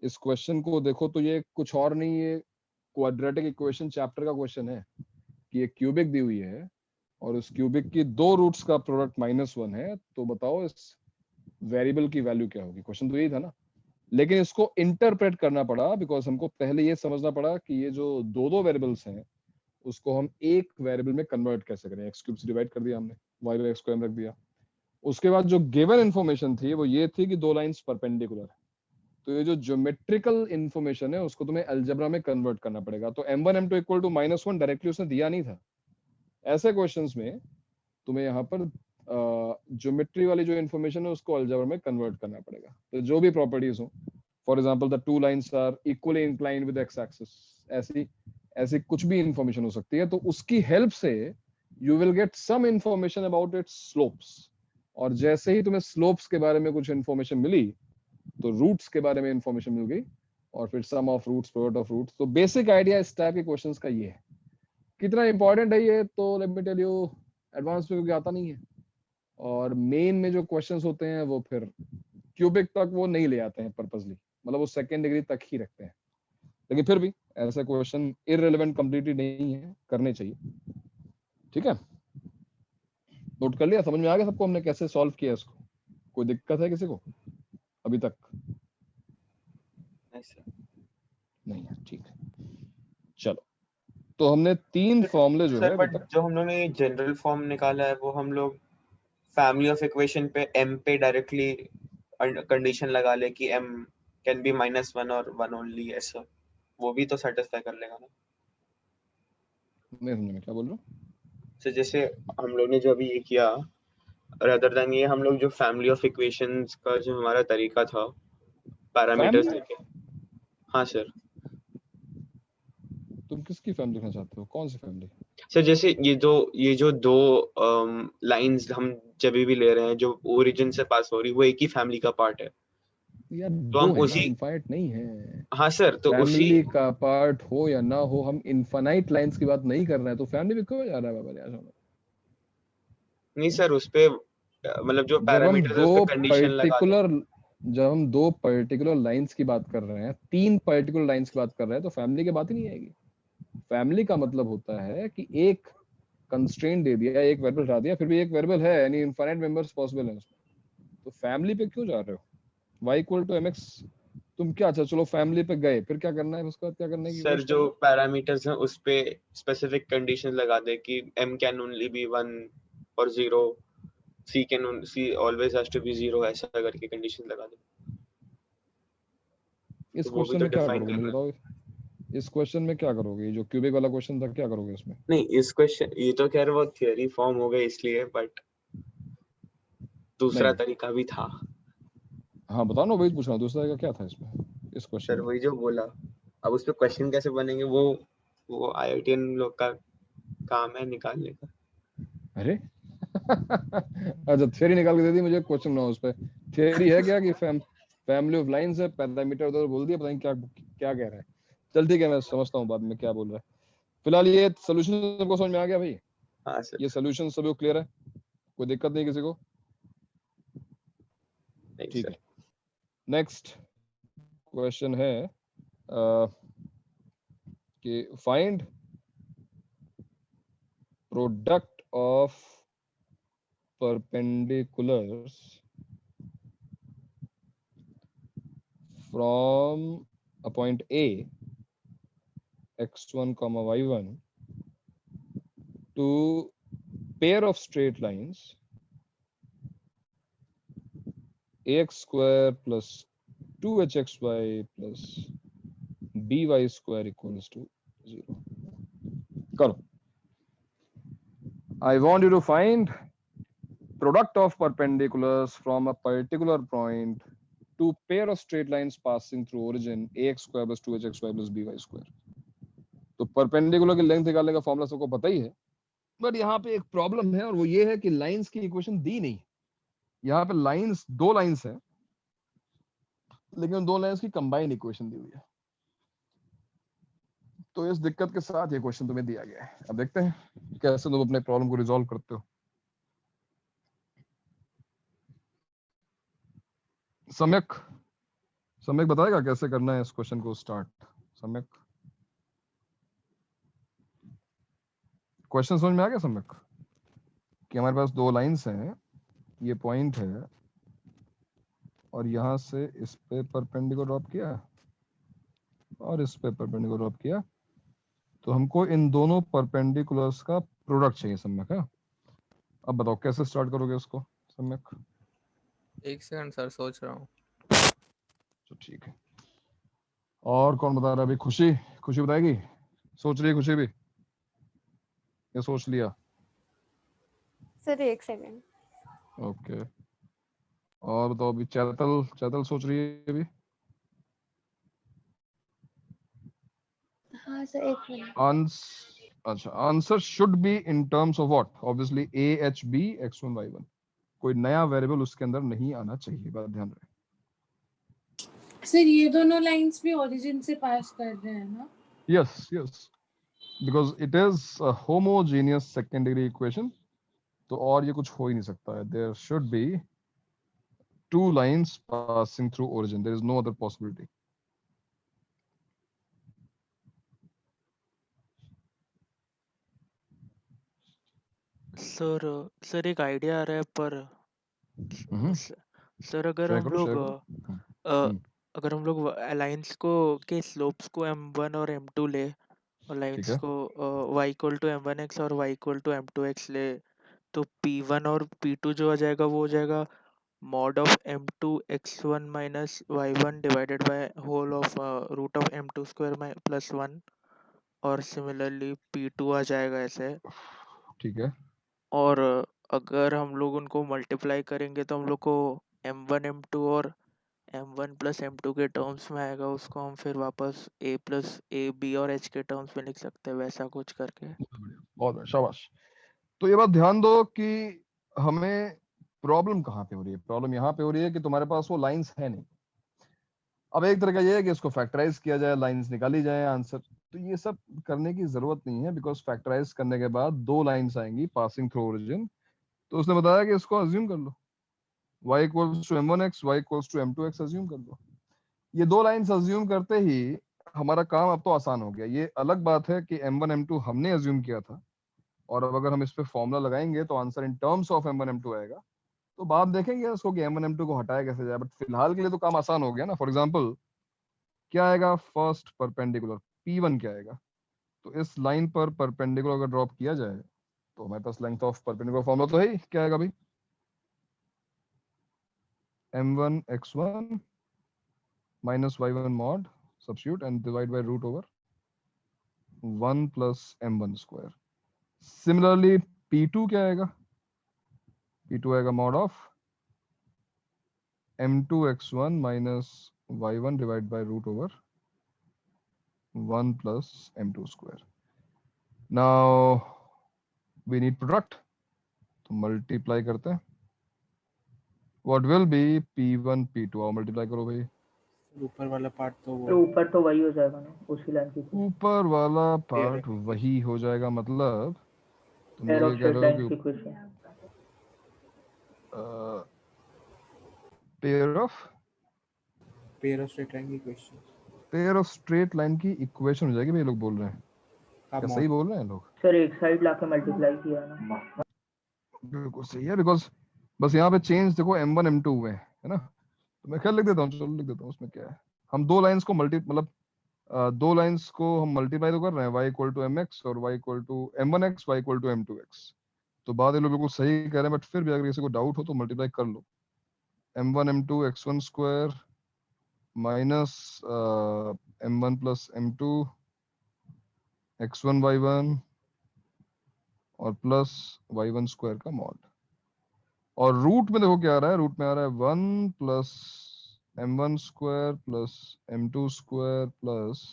इस क्वेश्चन को देखो तो ये कुछ और नहीं, ये क्वाड्रेटिक इक्वेशन चैप्टर का क्वेश्चन है कि एक क्यूबिक दी हुई है और उस क्यूबिक की 2 रूट्स का प्रोडक्ट -1 है, तो बताओ इस वेरिएबल की वैल्यू क्या होगी। क्वेश्चन तो यही था ना, लेकिन इसको इंटरप्रेट करना पड़ा बिकॉज हमको पहले ये समझना पड़ा कि ये जो दो वेरिएबल्स हैं उसको हम एक वेरिएबल में कन्वर्ट कैसे करें। एक्स क्यूब से डिवाइड कर दिया हमने, वाई बाई एक्स स्क्वायर रख दिया। उसके बाद जो गिवन इन्फॉर्मेशन थी वो ये थी कि 2 लाइंस परपेंडिकुलर है, तो ये जो ज्योमेट्रिकल इन्फॉर्मेशन है उसको तुम्हें अलजेब्रा में कन्वर्ट करना पड़ेगा। तो m1 m2 equal to -1 directly उसने दिया नहीं था। ऐसे क्वेश्चंस में तुम्हें यहाँ पर ज्योमेट्री वाली जो इन्फॉर्मेशन है उसको अलजेब्रा में कन्वर्ट करना पड़ेगा। तो जो भी प्रॉपर्टीज हो, for example the 2 lines are equally inclined with X axis, ऐसी कुछ भी इंफॉर्मेशन हो सकती है, तो उसकी हेल्प से you will get some information about its slopes. और जैसे ही तुम्हें स्लोप्स के बारे में कुछ इंफॉर्मेशन मिली तो रूट्स के बारे में इंफॉर्मेशन मिल गई, और फिर sum of roots, product of roots. तो बेसिक आइडिया इस टाइप के क्वेश्चंस का ये है। कितना इंपॉर्टेंट है ये तो let me tell you, advance में क्योंकि आता नहीं है, और मेन में जो क्वेश्चंस होते हैं वो फिर क्यूबिक तक वो नहीं ले आते हैं पर्पसली, मतलब वो सेकंड डिग्री तक ही रखते हैं। लेकिन फिर भी ऐसे क्वेश्चन इररिलेवेंट कंप्लीटली नहीं है, करने चाहिए। ठीक है, नोट कर लिया, समझ में आ गया सबको हमने कैसे सॉल्व किया इसको? कोई दिक्कत है किसी को अभी तक? नहीं है, ठीक है। चलो, तो हमने 3 फॉर्मूले जो है सर, अभी बट तक, जो हम लोग ने जनरल फॉर्म निकाला है वो हम लोग फैमिली ऑफ इक्वेशन पे m पे डायरेक्टली कंडीशन लगा ले कि m कैन बी -1 और 1 ओनली, ऐसा वो भी तो सेटिस्फाई कर लेगा ना। मैं समझ में क्या बोल रहा हूँ। तो जैसे हम लोग ने जो अभी ये किया, अदर देन ये हम लोग जो फैमिली ऑफ इक्वेशंस का जो हमारा तरीका था पैरामीटर्स Family? लेके। हाँ सर। तुम किसकी फैमिली लिखना चाहते हो, कौन सी फैमिली? सर जैसे ये जो 2 लाइंस हम जब भी ले रहे हैं जो ओरिजिन से पास हो रही, वो एक ही फैमिली का पार्ट है। यार तो दो हम है ना, उसी, इनफाइनाइट नहीं है। हाँ सर, तो उसी, फैमिली का पार्ट हो या ना हो, हम इनफाइनाइट लाइंस की बात नहीं कर रहे हैं, तो फैमिली में क्यों जा रहा है बाबा यार? नहीं सर, उस पे मतलब जो जब हम पैरामीटर्स है उस पे कंडीशन लगा दो। जब हम 2 पर्टिकुलर लाइंस की बात कर रहे हैं, 3 पर्टिकुलर लाइंस की बात कर रहे हैं, तो फैमिली की बात ही नहीं आएगी। फैमिली का मतलब होता है कि एक कंस्ट्रेंट दे दिया, एक वेरिएबल हटा दिया, फिर भी एक वेरिएबल है, यानी इनफाइनाइट मेंबर्स पॉसिबल है उसमें। तो फैमिली पे क्यों जा रहे हो? y इक्वल टू mx, तुम क्या, अच्छा चलो फैमिली पे गए, फिर क्या करना है उसके बाद, क्या करने की सर कोशिश जो करोगे? पैरामीटर्स हैं उस पे स्पेसिफिक कंडीशन लगा दे कि m कैन ओनली बी 1 और 0, c always has to be 0, ऐसा करके कंडीशन लगा दे। इस तो वो भी क्वेश्चन तो में क्या डिफाइन करोगे मुझे करना है। बताओ, इस क्वेश्चन में क्या करोगे? जो क्यूबिक वाला क्वेश्चन था, क्या करोगे उसमें? नहीं, इस क्वेश्चन ये तो खैर वो थियरी फॉर्म हो गई इसलिए, बट दूसरा नहीं, तरीका भी था। हाँ बताओ ना, वही पूछ रहा हूँ, दूसरा का क्या था इसमें, इस क्वेश्चन सर में? वही जो बोला, अब उस पे क्वेश्चन कैसे बनेंगे वो IITian लोग का काम है निकालने का। अरे अच्छा, थियरी निकाल के दे दी मुझे, क्वेश्चन ना उस पे। थियरी है क्या कि फैमिली ऑफ लाइंस है, पैरामीटर उधर बोल दिया, पता नहीं क्या क्या कह रहा है। चल ठीक है, मैं समझता हूँ बाद में क्या बोल रहा है। फिलहाल ये सोल्यूशन सबको समझ में आ गया भाई? हाँ सर। ये सोल्यूशन सभी क्लियर है, कोई दिक्कत नहीं किसी को? नहीं ठीक सर। है, नेक्स्ट क्वेश्चन है कि find product of perpendiculars from a point A, x1 comma y1, to pair of straight lines ax square plus 2hxy plus by square equals to 0. करो, I want you to find product of perpendiculars from a particular point to pair of straight lines passing through origin ax square plus 2hxy plus by square. तो perpendicular की length निकालने का formula सबको पता ही है, but यहाँ पे एक प्रॉब्लम है और वो ये है कि लाइंस की इक्वेशन दी नहीं। यहाँ पे लाइंस, दो लाइंस है, लेकिन उन दो लाइंस की कंबाइन इक्वेशन दी हुई है। तो इस दिक्कत के साथ ये क्वेश्चन तुम्हें दिया गया है। अब देखते हैं कैसे तुम अपने प्रॉब्लम को रिजॉल्व करते हो। सम्यक सम्यक बताएगा कैसे करना है इस क्वेश्चन को स्टार्ट। सम्यक, क्वेश्चन समझ में आ गया सम्यक? कि हमारे पास दो लाइंस हैं, ये पॉइंट है और यहां से इस पे परपेंडिकुलर ड्रॉप किया और इस पे परपेंडिकुलर ड्रॉप किया, तो हमको इन दोनों परपेंडिकुलर्स का प्रोडक्ट चाहिए सम्यक है। अब बताओ कैसे स्टार्ट करोगे उसको सम्यक? एक सेकंड सर, सोच रहा हूँ। तो ठीक है, और कौन बता रहा है अभी? खुशी, खुशी बताएगी? सोच रही है खुशी भी? ये सोच लिया? सर एक सेकंड। ओके, और बताओ अभी चैतल, चैतल सोच रही है अभी? हाँ सर एक मिनट। अच्छा, answer should be in terms of what? Obviously a h b x1 y1। कोई नया वेरिएबल उसके अंदर नहीं आना चाहिए, बात ध्यान रहे। सर ये दोनों लाइंस भी ओरिजिन से पास कर रहे हैं ना? Yes yes, because it is a homogeneous second degree equation, तो और ये कुछ हो ही नहीं सकता है। There should be two lines passing through origin, there is no other possibility. Sir एक आइडिया आ रहा है, पर सर अगर हम लोग अगर हम लोग लाइंस को के स्लोप्स को m1 और m2 ले और लाइंस को y इक्वल टू m1x और y इक्वल टू m2x ले, तो p1 और p2 जो आ जाएगा वो हो जाएगा mod of m2 x1 minus y1 divided by whole of root of m2 square plus 1, और सिमिलरली p2 आ जाएगा ऐसे। ठीक है, और अगर हम लोग उनको मल्टीप्लाई करेंगे तो हम लोग को m1 m2 और m1 प्लस m2 के टर्म्स में आएगा, उसको हम फिर वापस a प्लस a b और h के टर्म्स में लिख सकते हैं, वैसा कुछ करके। बहुत बढ़िया, शाबाश। तो ये बात ध्यान दो कि हमें प्रॉब्लम कहाँ पे हो रही है। प्रॉब्लम यहाँ पे हो रही है कि तुम्हारे पास वो लाइंस है नहीं। अब एक तरीका ये है कि इसको फैक्टराइज किया जाए, लाइंस निकाली जाए आंसर। तो ये सब करने की जरूरत नहीं है, बिकॉज फैक्टराइज करने के बाद दो लाइंस आएंगी पासिंग थ्रू ओरिजिन। तो उसने बताया कि इसको अज्यूम कर लो, y equals to m1x, y equals to m2x assume कर लो। ये दो लाइंस अज्यूम करते ही हमारा काम अब तो आसान हो गया। ये अलग बात है कि m1 m2 हमने अज्यूम किया था, और अब अगर हम इस पे फॉर्मूला लगाएंगे तो answer in terms of m1 m2 आएगा। तो बात देखेंगे उसको कि m1 m2 को हटाया कैसे जाए, बट फिलहाल के लिए तो काम आसान हो गया ना। फॉर एग्जांपल क्या आएगा? फर्स्ट परपेंडिकुलर p1 क्या आएगा? तो इस लाइन पर परपेंडिकुलर अगर ड्रॉप किया जाए तो हमारे पास लेंथ ऑफ परपेंडिकुलर फॉर्मूला तो है ही। क्या आएगा भाई? m1 x1 minus y1 mod, substitute and divide by root over 1 plus m1 square. Similarly p2 क्या आएगा? p2 आएगा mod of m2 x1 minus y1 divide by root over 1 plus m2 square. Now we need product, तो multiply करते हैं। What will be p1 p2? आओ multiply करो भाई। ऊपर वाला पार्ट तो वो, तो ऊपर तो वही हो जाएगा ना, उसी लाइन की। ऊपर वाला पार्ट वही हो जाएगा, मतलब तुम लोग ये कह रहे हो कि पेयर ऑफ स्ट्रेट लाइन की equation, pair of straight line की इक्वेशन हो जाएगी भाई। लोग बोल रहे हैं, क्या सही बोल रहे हैं लोग? सर एक साइड लाके मल्टीप्लाई किया ना। बिल्कुल सही है, बिकॉज बस यहाँ पे चेंज देखो m1 m2 हुए है ना। तो मैं क्या लिख देता हूँ, चलो लिख देता हूँ। उसमें क्या है, हम दो लाइंस को दो लाइंस को हम मल्टीप्लाई तो कर रहे हैं, y इक्वल टू mx और y equal to m1x, y equal to m2x। तो बात ये लोग बिल्कुल सही कह रहे हैं, बट फिर भी अगर किसी को डाउट हो तो मल्टीप्लाई कर लो। m1 m2 x1 square minus m1 plus m2 x1 y1 और प्लस y1 स्क्वायर का मॉड। और रूट में देखो क्या आ रहा है, रूट में आ रहा है 1 plus m1 square plus m2 square plus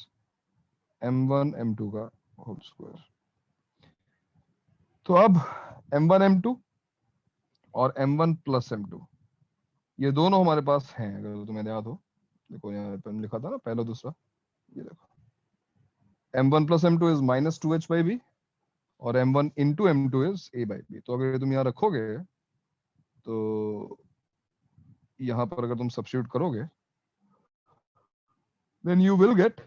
m1 m2 का होल स्क्वायर। तो अब m1 m2 और m1 प्लस m2 ये दोनों हमारे पास हैं, अगर तुम्हें याद हो। देखो यहाँ पे लिखा था ना पहला दूसरा, ये देखो m1 plus m2 is minus 2h by B और m1 into m2 is a by B. तो अगर तुम यहाँ रखोगे तो यहाँ पर अगर तुम सब्स्टिट्यूट करोगे then you will get,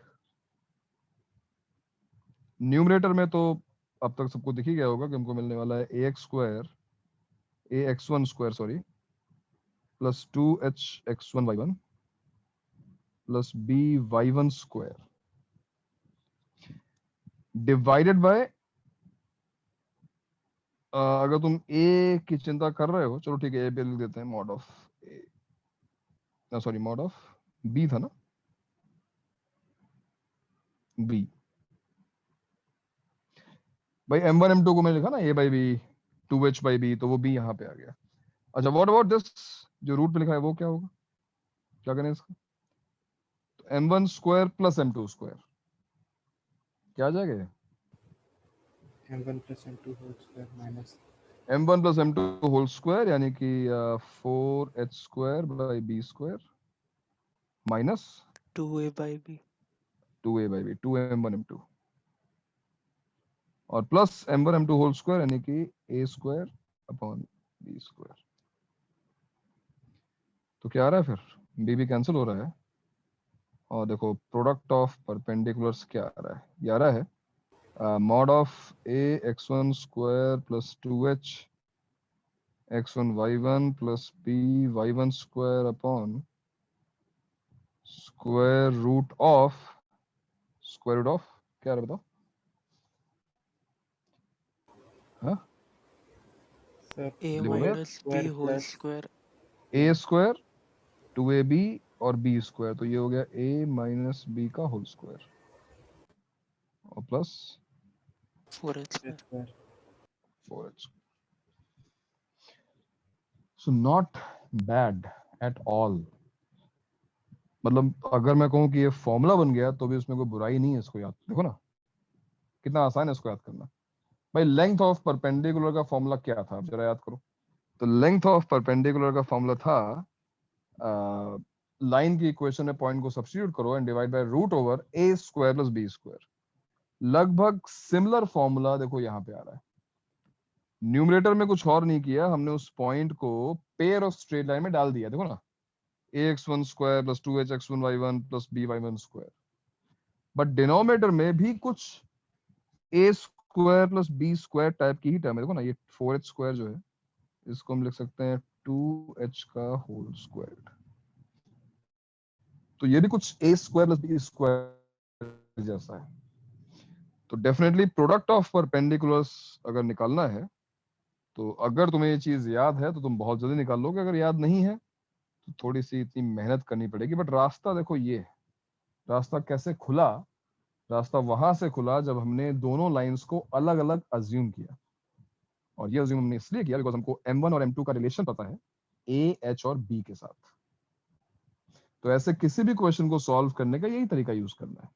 numerator में तो अब तक सबको दिख ही गया होगा कि हमको मिलने वाला है ax square ax1 square sorry plus 2h x1 y1 plus by1 square divided by, अगर तुम a की चिंता कर रहे हो, चलो ठीक है a पे लिख देते हैं mod of a, sorry mod of b था ना, b भाई m1 m2 को मैंने लिखा ना a by B 2h by B, तो वो b यहाँ पे आ गया। अच्छा व्हाट अबाउट दिस, जो रूट पे लिखा है वो क्या होगा, क्या करें इसका, तो m1 square plus m2 square क्या आ जाएगा ये, m1 plus m2 whole square minus m1 plus m2 whole square यानी कि 4h square by b square minus 2a by B 2a by B 2m1 m2 और plus m1 m2 whole square यानी कि a square upon b square. तो क्या आ रहा है फिर, b भी कैंसिल हो रहा है और देखो प्रोडक्ट ऑफ परपेंडिकुलर्स क्या आ रहा है, ये आ रहा है mod of a x1 square plus 2h x1 y1 plus b y1 square upon square root of क्या है बताओ, हाँ sir a लिखोगे minus b square whole plus square a square 2ab और b स्क्वायर, तो ये हो गया a माइनस b का होल स्क्वायर और plus 4h a square. square 4h। So not bad at all, मतलब अगर मैं कहूँ कि ये फॉर्मूला बन गया तो भी उसमें कोई बुराई नहीं है इसको याद, देखो ना कितना आसान है इसको याद करना। भाई लेंथ ऑफ परपेंडिकुलर का फॉर्मूला क्या था, अब जरा याद करो। तो लेंथ ऑफ परपेंडिकुलर का फॉर्मूला था लाइन की इक्वेशन में पॉइंट को सब्स्टिट्यूट करो and divide by root over a square plus b square. लगभग सिमिलर फॉर्मूला देखो यहाँ पे आ रहा है, न्यूमरेटर में कुछ और नहीं किया, हमने उस पॉइंट को पेयर ऑफ स्ट्रेट लाइन में डाल दिया, देखो ना ax1 square plus 2h x1 y1 plus b y1 square. But denominator में भी कुछ a square plus b square type की ही टर्म है, देखो ना ये 4h स्क्वायर जो है इसको हम लिख सकते हैं 2h का होल स्क्वायर, तो ये भी कुछ a square plus b square जैसा है। तो डेफिनेटली प्रोडक्ट ऑफ परपेंडिकुलर्स अगर निकालना है तो अगर तुम्हें ये चीज याद है तो तुम बहुत जल्दी निकाल लोगे, अगर याद नहीं है तो थोड़ी सी इतनी मेहनत करनी पड़ेगी। बट रास्ता देखो, ये रास्ता कैसे खुला, रास्ता वहां से खुला जब हमने दोनों लाइंस को अलग अलग अज्यूम किया, और ये अज्यूम हमने इसलिए किया बिकॉज हमको m1 और m2 का रिलेशन पता है a h और b के साथ। तो ऐसे किसी भी क्वेश्चन को सॉल्व करने का यही तरीका यूज करना है,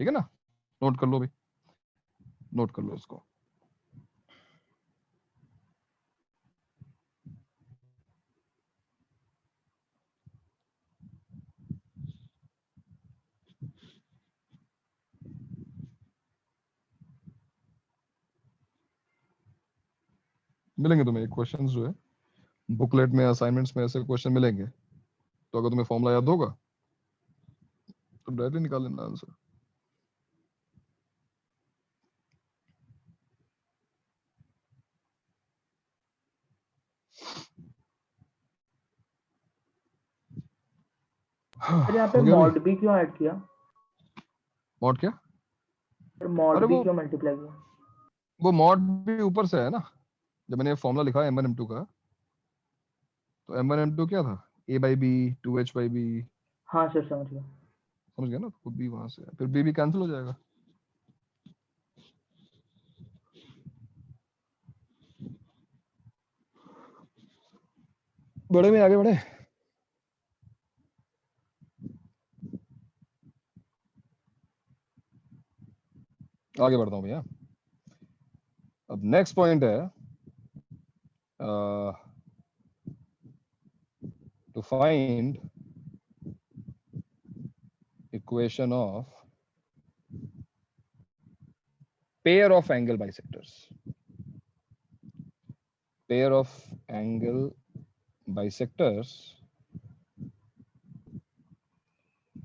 ठीक है ना। नोट कर लो भाई, नोट कर लो इसको। मिलेंगे तुम्हें क्वेश्चंस जो है बुकलेट में, असाइनमेंट्स में ऐसे क्वेश्चन मिलेंगे, तो अगर तुम्हें फॉर्मूला याद होगा तो डायरेक्टली निकाल लेना आंसर। सर यहाँ पे हो गया भाई, मॉड भी क्यों ऐड किया, मॉड क्या, सर मॉड अरे भी क्यों मल्टीप्लाई किया? वो मॉड भी ऊपर से है ना, जब मैंने फॉर्मूला लिखा m1 m2 का, तो m1 m2 क्या था a by B 2h by B, हाँ सर समझ गया। समझ गया ना, तो b वहां से है, फिर b भी कैंसिल हो जाएगा। बड़े में आगे बढ़े, आगे बढ़ता हूँ भैया। अब नेक्स्ट पॉइंट है to find equation of pair of angle bisectors. Pair of angle bisectors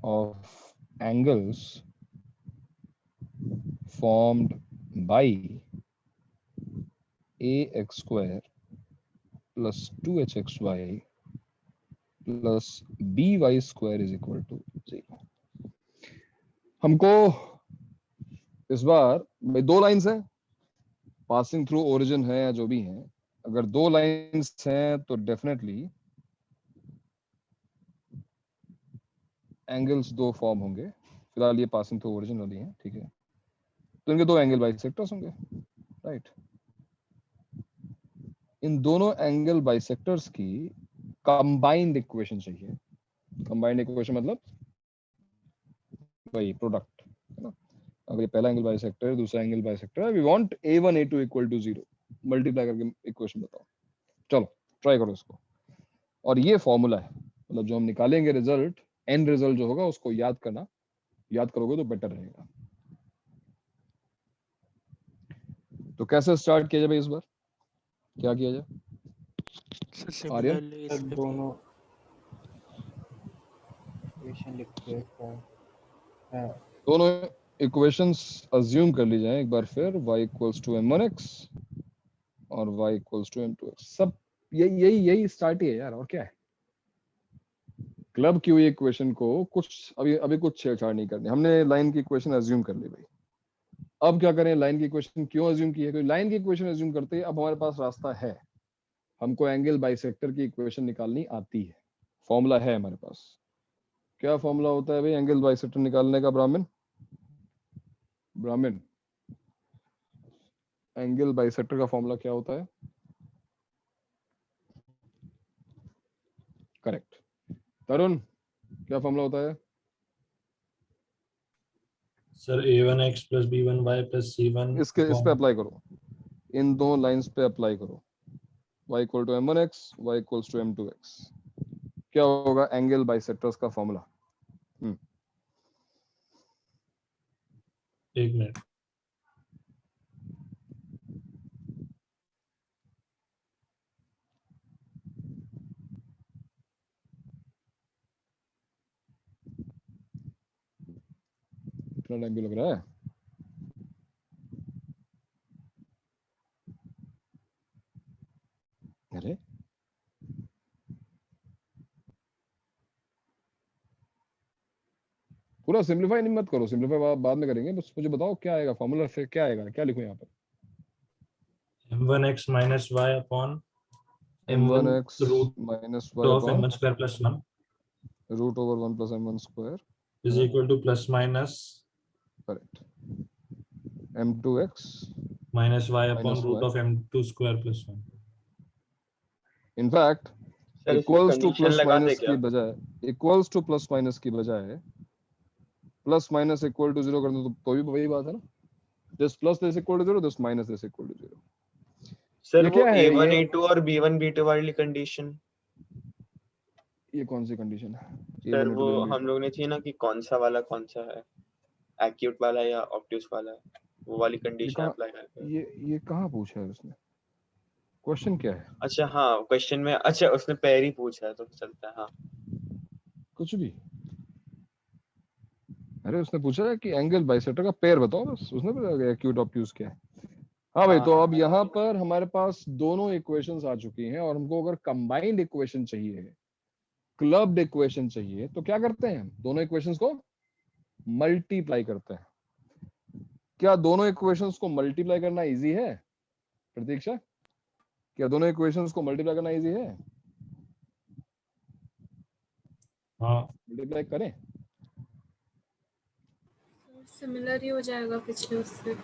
of angles formed by ax square plus 2hxy plus by square is equal to 0। हमको इस बार भाई दो लाइंस हैं, पासिंग थ्रू ओरिजिन है या जो भी है, अगर दो लाइंस हैं तो डेफिनेटली एंगल्स दो फॉर्म होंगे। फिलहाल ये पासिंग थ्रू ओरिजिन वाली है, ठीक है, तो इनके दो एंगल बाइसेक्टर्स होंगे, राइट। इन दोनों एंगल बाइसेक्टर्स की कंबाइंड इक्वेशन चाहिए। कंबाइंड इक्वेशन मतलब वही प्रोडक्ट है ना। अगर ये पहला एंगल बाइसेक्टर है, दूसरा एंगल बाइसेक्टर है, we want a1 a2 equal to 0, multiply करके इक्वेशन बताओ। चलो ट्राई करो इसको। और ये फॉर्मूला है, मतलब जो हम निकालेंगे रिजल्ट, एंड रिजल्ट जो होगा उसको याद करना, याद करोगे तो बेटर रहेगा। तो कैसे स्टार्ट किया जाए इस बार, क्या किया जाए आर्यन? सिमिलरली इस पे भी दोनों इक्वेशन लिखते हैं। दोनों इक्वेशंस अज्यूम कर ली जाए एक बार फिर, y इक्वल्स टू m1x और y इक्वल्स टू m2x। सब यही स्टार्ट ही है यार, और क्या है। क्लब की हुई इक्वेशन को कुछ अभी कुछ छेड़छाड़ नहीं करनी, हमने लाइन की इक्वेशन अज्यूम कर ली भाई। अब क्या करें, लाइन की इक्वेशन क्यों अज्यूम की है, क्योंकि लाइन की इक्वेशन अज्यूम करते ही अब हमारे पास रास्ता है, हमको एंगल बाइसेक्टर की इक्वेशन निकालनी आती है, फॉर्मूला है हमारे पास। क्या फॉर्मूला होता है भाई एंगल बाइसेक्टर निकालने का? ब्राह्मण एंगल बाइसेक्टर का फॉर्मूला क्या होता है? करेक्ट। तरुण क्या फॉर्मूला होता है? Sir a1x plus b1y plus c1 इस पे अप्लाई करो, इन दो लाइंस पे अप्लाई करो। y equal to m1x, y equals to m2x। क्या होगा एंगल बाइसेक्टर्स का फॉर्मूला? एक मिनट। इतना टाइम भी लग रहा है? अरे पूरा सिंपलीफाई नहीं मत करो, सिंपलीफाई बाद में करेंगे, बस मुझे बताओ क्या आएगा फॉर्मूला, फिर क्या आएगा, क्या लिखूं यहाँ पर? m1x minus y upon m1x root minus y of upon m1 square plus 1 root over 1 plus m1 square is equal to plus minus correct m2x minus y upon minus root y of m2 square plus 1। in fact sir इसमें equals to condition plus लगाते minus क्या? की बजाय, equals two plus minus की बजाय plus minus equal to 0 कर दो तो भी वही बात है ना। This plus this equal to 0, this minus this equal to 0। Sir ये वो क्या है? a1 ये a2 और b1 b2 वाली कंडीशन, ये कौन सी कंडीशन है? सर A1 वो A2 हम लोग ने थी ना कि कौन सा वाला कौन सा है, एक्यूट वाला या ऑब्ट्यूस वाला, वो वाली ये कंडीशन कहाँ, अप्लाई करके। ये कहाँ पूछा है उसने? क्वेश्चन क्या है? अच्छा हाँ क्वेश्चन में, अच्छा उसने पैर ही पूछा है तो चलता है। हाँ कुछ भी। अरे उसने पूछा है कि एंगल बाइसेक्टर का पेयर बताओ, बस उसने बताया एक्यूट ऑब्ट्यूज क्या है। हाँ भाई, तो अब यहाँ पर हमारे पास दोनों इक्वेशंस आ चुकी हैं और हमको अगर कंबाइंड इक्वेशन चाहिए, क्लब्ड इक्वेशन चाहिए, तो क्या करते हैं? दोनों इक्वेशंस को मल्टीप्लाई करते हैं। क्या दोनों इक्वेशंस को मल्टीप्लाई करना इजी है प्रतीक्षा? क्या दोनों इक्वेशंस को मल्टीप्लाई करना इजी है? हाँ मल्टीप्लाई करें? सिमिलर ही हो जाएगा पिछले उससे।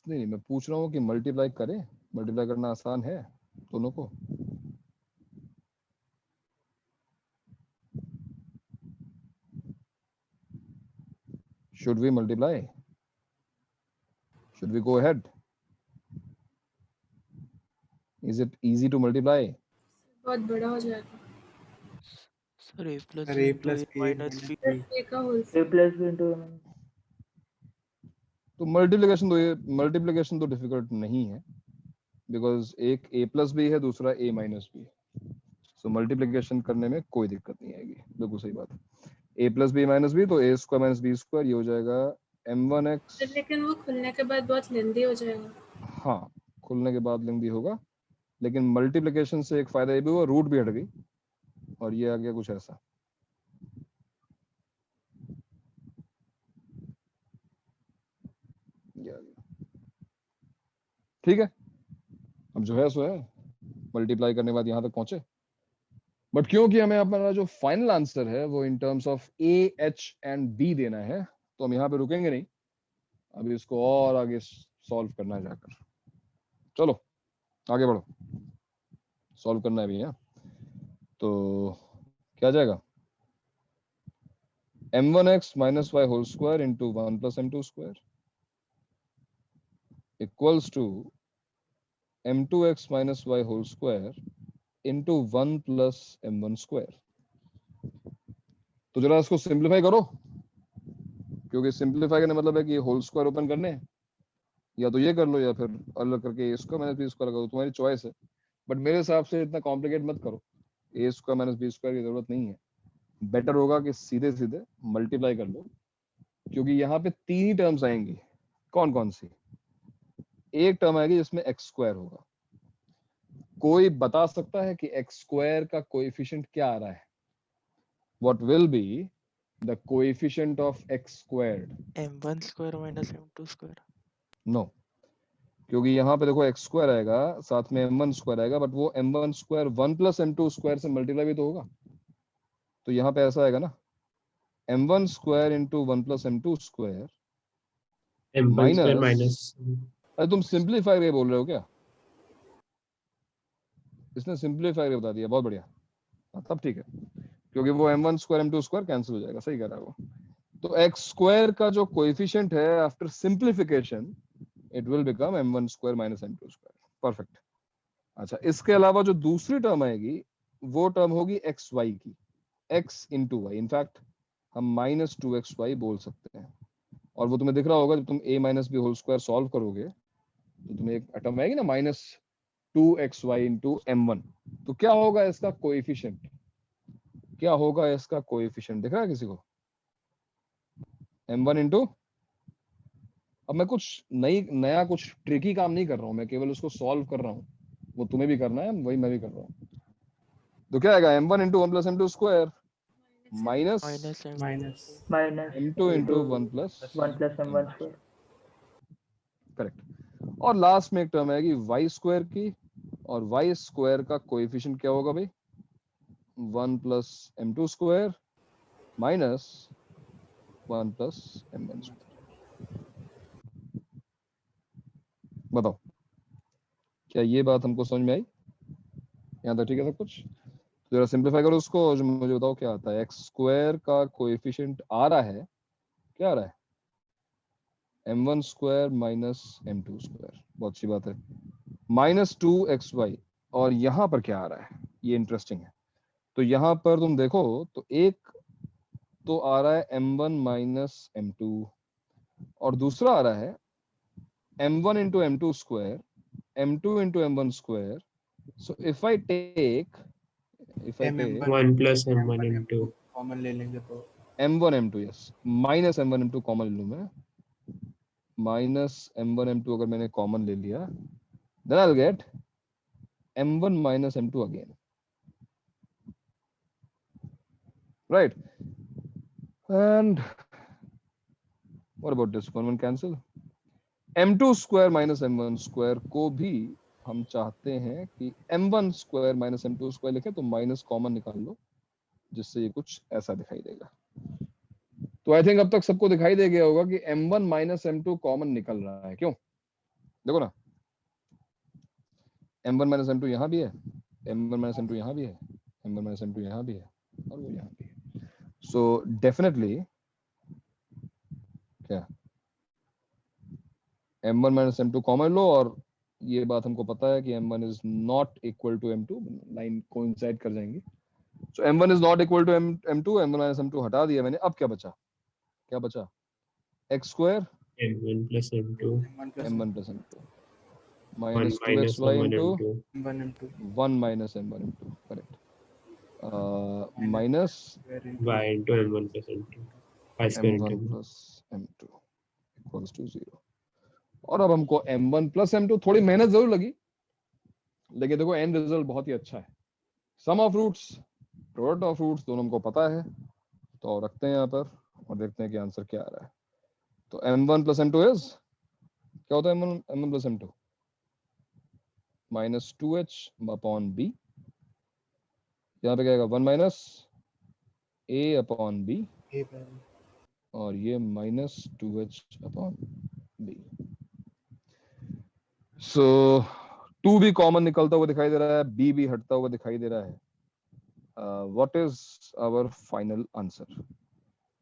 नहीं, मैं पूछ रहा हूँ कि मल्टीप्लाई करें, मल्टीप्लाई करना आसान है दोनों को? Should we multiply? Should we go ahead? Is it easy to multiply? बहुत बड़ा हो जाएगा। Sir a plus sir b a into plus a a minus minus b b A का whole a plus b into a तो multiplication तो difficult नहीं है, because एक a प्लस बी है, दूसरा a माइनस बी है। सो मल्टीप्लिकेशन करने में कोई दिक्कत नहीं आएगी। बिल्कुल सही बात है। a plus B minus B, तो a square minus B square, ये हो जाएगा m1x। लेकिन वो खुलने के बाद बहुत लेंदी हो जाएगा। हाँ, खुलने के बाद लेंदी होगा, लेकिन मल्टीप्लिकेशन से एक फायदा ये भी हुआ, रूट भी हट गई और ये आ गया कुछ ऐसा। ये आ गया, ठीक है। अब जो है सो है, मल्टीप्लाई करने के बाद यहाँ तक पहुंचे। बट क्योंकि हमें हमारा जो फाइनल आंसर है वो in terms of A, H and B देना है, तो हम यहाँ पे रुकेंगे नहीं, अभी इसको और आगे सॉल्व करना है जाकर। चलो आगे बढ़ो, सॉल्व करना है भी। यहाँ तो क्या जाएगा, m1x minus y whole square into 1 plus m2 square equals to m2x minus y whole square into 1 plus m1 square। तो जरा इसको सिंप्लीफाई करो, क्योंकि सिंप्लीफाई करने मतलब है कि होल स्क्वायर ओपन करने हैं, या तो ये कर लो या फिर अलग करके a square minus B square करो, तुम्हारी चॉइस है। बट मेरे हिसाब से इतना कॉम्प्लिकेट मत करो, a square minus B square की जरूरत नहीं है। बेटर होगा कि सीधे सीधे मल्टीप्लाई कर लो, क्योंकि यहाँ पे तीन ही टर्म्स आएंगी। कौन कौन सी? एक टर्म आएगी जिसमें एक्स स्क्वायर होगा। कोई बता सकता है कि एक्स स्क्वायर का कोएफिशिएंट क्या आ रहा है? What will be the coefficient of X squared? m1 square minus m2 square। No, क्योंकि यहाँ पे देखो एक्स स्क्वायर आएगा, साथ में m1 स्क्वायर आएगा, बट वो m1 square 1 plus m2 square से मल्टीप्लाई भी तो होगा। तो यहाँ पे ऐसा आएगा ना, m1 square into 1 plus m2 square m1 square minus, minus अरे तुम सिंप्लीफाई करके बोल रहे हो क्या? इसने सिंप्लीफाई करके बता दिया, बहुत बढ़िया। तब ठीक है, क्योंकि वो m1 square m2 square cancel हो जाएगा, सही कह रहा है वो। तो एक्स स्क्वायर का जो कोएफिशिएंट है after simplification, it will become m1 square minus m2 square. Perfect. अच्छा, इसके अलावा जो दूसरी टर्म आएगी वो टर्म होगी एक्स वाई की, x इंटू वाई। इनफैक्ट हम माइनस 2xy बोल सकते हैं, और वो तुम्हें दिख रहा होगा जब तुम a minus B whole square solve करोगे तो तुम्हें एक टर्म आएगी ना, माइनस 2xy इंटू m1। तो क्या होगा इसका कोएफिशिएंट? क्या होगा इसका कोएफिशिएंट दिख रहा है किसी को? m1 इंटू, अब मैं कुछ नया कुछ ट्रिकी काम नहीं कर रहा हूं, मैं केवल उसको सॉल्व कर रहा हूं, वो तुम्हें भी करना है, वही मैं भी कर रहा हूं। तो क्या आएगा, m1 into 1 plus m2 square minus m2 into 1 plus 1 plus m1 square। Correct. और लास्ट में एक टर्म आएगी y स्क्वायर की, और y स्क्वायर का कोएफिशिएंट क्या होगा भाई? 1 plus m2 square minus 1 plus m1 square. बताओ, क्या ये बात हमको समझ में आई? यहाँ तक ठीक है सब कुछ? तो जरा सिंप्लीफाई करो उसको, और मुझे बताओ क्या आता है। एक्स स्क्वायर का कोएफिशिएंट आ रहा है, क्या आ रहा है? m1 square minus m2 square. बहुत अच्छी बात है, माइनस 2xy। और यहाँ पर क्या आ रहा है, ये इंटरेस्टिंग है। तो यहाँ पर तुम देखो तो एक तो आ रहा है m1 माइनस m2, और दूसरा आ रहा है m1 into m2 square, m2 into m1 square. So if I take 1 plus m1 into common ले लेंगे तो m1 m2, yes, minus m1 m2 common ले लूं मैं, माइनस m1 m2 अगर मैंने कॉमन ले लिया, then I'll get m1 minus m2 again, right? And what about this one cancel? m2 square minus m1 square को भी हम चाहते हैं कि m1 square minus m2 square लिखें, तो माइनस कॉमन निकाल लो, जिससे ये कुछ ऐसा दिखाई देगा। तो आई थिंक अब तक सबको दिखाई दे गया होगा कि m1 माइनस m2 कॉमन निकल रहा है। क्यों? देखो ना, m1 माइनस m2 यहाँ भी है, m1 माइनस m2 यहाँ भी है, m1 माइनस m2 यहाँ भी है, और वो यहाँ भी है। सो डेफिनेटली क्या m1 माइनस m2 कॉमन लो, और ये बात हमको पता है कि m1 is not equal to m2, line coincide कर जाएंगी। So m1 is not equal to m2, m1 minus m2 हटा दिया मैंने। अब क्या बचा, क्या बचा, x square m1 plus m2 m1 plus m2 1 minus minus 2xy m1 into m2 1 into 1 minus m1 m2, correct, minus y into m1 plus m2 y square into m1 m1 plus m2 equals to 0। और अब हमको m1 plus m2, थोड़ी मेहनत जरूर लगी, लेकिन देखो and result बहुत ही अच्छा है। Sum of roots, product of roots दोनों हमको पता है, तो रखते हैं यहाँ पर और देखते हैं कि आंसर क्या आ रहा है। तो m1 plus m2 इज, क्या होता है m1 plus m2, minus 2h upon b, यहाँ पे क्या आएगा 1 minus a upon b, A by और ये माइनस 2h अपॉन b। सो 2 भी कॉमन निकलता हुआ दिखाई दे रहा है, b भी हटता हुआ दिखाई दे रहा है। What is our final answer?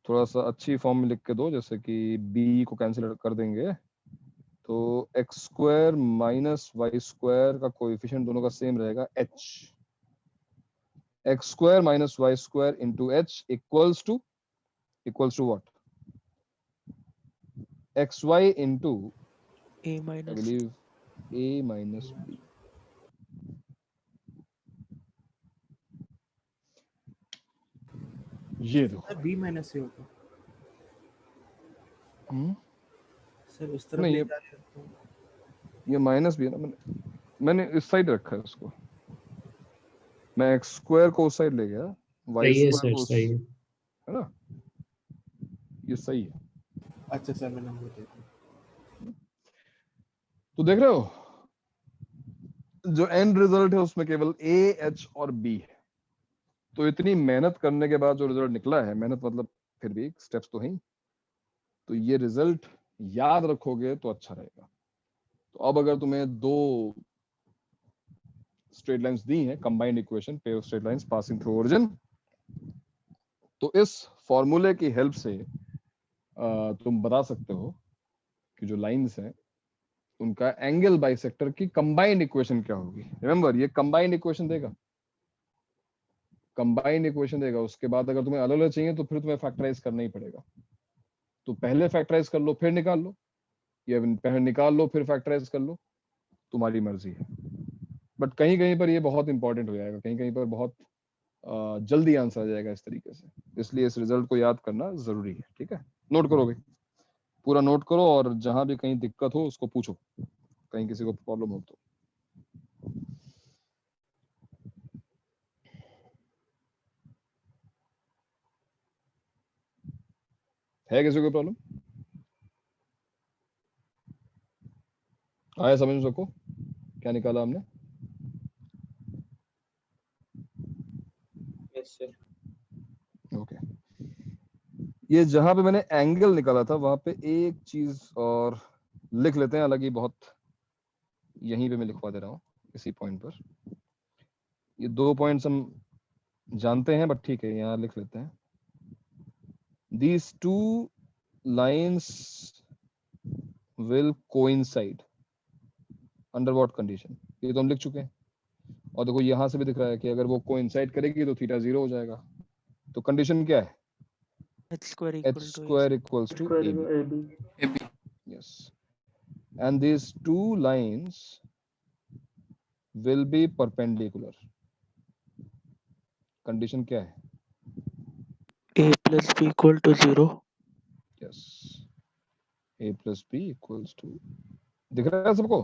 थोड़ा सा अच्छी फॉर्म में लिख के दो, जैसे कि b को कैंसिल कर देंगे तो X square minus Y square का कोएफिशिएंट दोनों का सेम रहेगा h, X square minus Y square into H equals to what, X Y into a I minus believe a minus b। ये दो सर B माइनस A होगा sir, उस तरफ नहीं, ले जा रहे हो तो ये माइनस भी है ना, मैंने इस साइड रखा है उसको, मैं एक्स स्क्वायर को उस साइड ले गया, वाई सही है स्क्वायर सर, को सही है। है ना, ये सही है। अच्छा सर, मैं नंबर दे दूं। तो देख रहे हो, जो एंड रिजल्ट है उसमें केवल a, h और b है। तो इतनी मेहनत करने के बाद जो रिजल्ट निकला है, मेहनत मतलब फिर भी स्टेप्स तो हैं, तो ये रिजल्ट याद रखोगे तो अच्छा रहेगा। तो अब अगर तुम्हें दो स्ट्रेट लाइंस दी हैं, combined equation, pair of straight lines passing through origin, तो इस फॉर्मूले की हेल्प से तुम बता सकते हो कि जो लाइंस हैं उनका एंगल बाइसेक्टर की कंबाइंड इक्वेशन क्या होगी। रिमेंबर, ये कंबाइंड इक्वेशन देगा, कंबाइंड इक्वेशन देगा। उसके बाद अगर तुम्हें अलग अलग चाहिए तो फिर तुम्हें फैक्टराइज करना ही पड़ेगा। तो पहले फैक्टराइज कर लो फिर निकाल लो, या पहले निकाल लो फिर फैक्टराइज कर लो, तुम्हारी मर्जी है। बट कहीं कहीं पर ये बहुत इंपॉर्टेंट हो जाएगा, कहीं कहीं पर बहुत जल्दी आंसर आ जाएगा इस तरीके से, इसलिए इस रिजल्ट को याद करना जरूरी है। ठीक है, नोट करोगे, पूरा नोट करो, और जहां भी कहीं दिक्कत हो उसको पूछो, कहीं किसी को प्रॉब्लम हो तो। है किसी को प्रॉब्लम? आया समझ सको क्या निकाला हमने? Yes sir. ओके, ये जहां पे मैंने एंगल निकाला था वहां पे एक चीज और लिख लेते हैं, हालांकि बहुत यहीं पे मैं लिखवा दे रहा हूँ इसी पॉइंट पर। ये 2 पॉइंट्स हम जानते हैं, बट ठीक है यहाँ लिख लेते हैं। These two lines will coincide under what condition? ये तो हम लिख चुके हैं, और देखो यहाँ से भी दिख रहा है कि अगर वो कोइंसाइड करेगी तो थीटा 0 हो जाएगा। तो कंडीशन क्या है? h square h equal to square equals to square ab. AB Yes, and these two lines will be perpendicular. Condition क्या है? a plus b equal to 0। Yes, a plus b equals to, दिख रहा है सबको?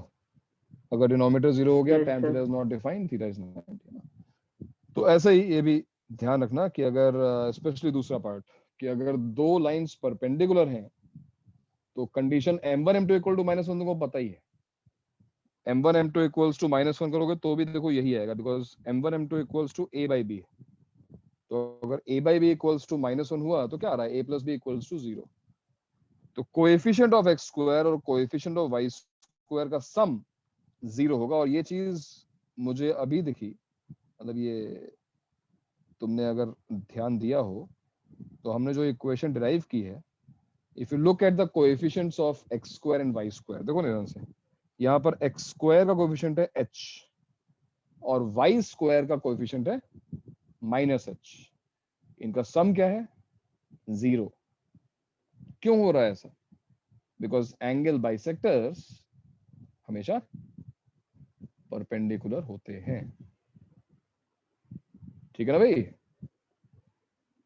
अगर denominator 0 हो गया, Yes, tan sir. Theta is not defined, theta is 90। तो ऐसे ही ये भी ध्यान रखना कि अगर स्पेशली दूसरा पार्ट, कि अगर दो लाइंस परपेंडिकुलर हैं तो condition m1 m2 equal to -1 तुमको पता ही है। m1 m2 इक्वल्स टू -1 करोगे तो भी देखो यही आएगा, because m1 m2 equals to a by b। तो अगर a by b equals to -1 हुआ तो क्या आ रहा है? a plus b equals to 0। तो कोएफिशिएंट ऑफ x स्क्वायर और कोएफिशिएंट ऑफ y स्क्वायर का सम 0 होगा। और ये चीज मुझे अभी दिखी, मतलब ये तुमने अगर ध्यान दिया हो तो हमने जो इक्वेशन डिराइव की है if you look at the coefficients of x square and y square, देखो ना ध्यान से, यहाँ पर x स्क्वायर का कोएफिशिएंट है h और y स्क्वायर का कोएफिशिएंट है -h। इनका सम क्या है? 0। क्यों हो रहा है ऐसा? बिकॉज एंगल बाइसेक्टर्स हमेशा परपेंडिकुलर होते हैं। ठीक है ना भाई?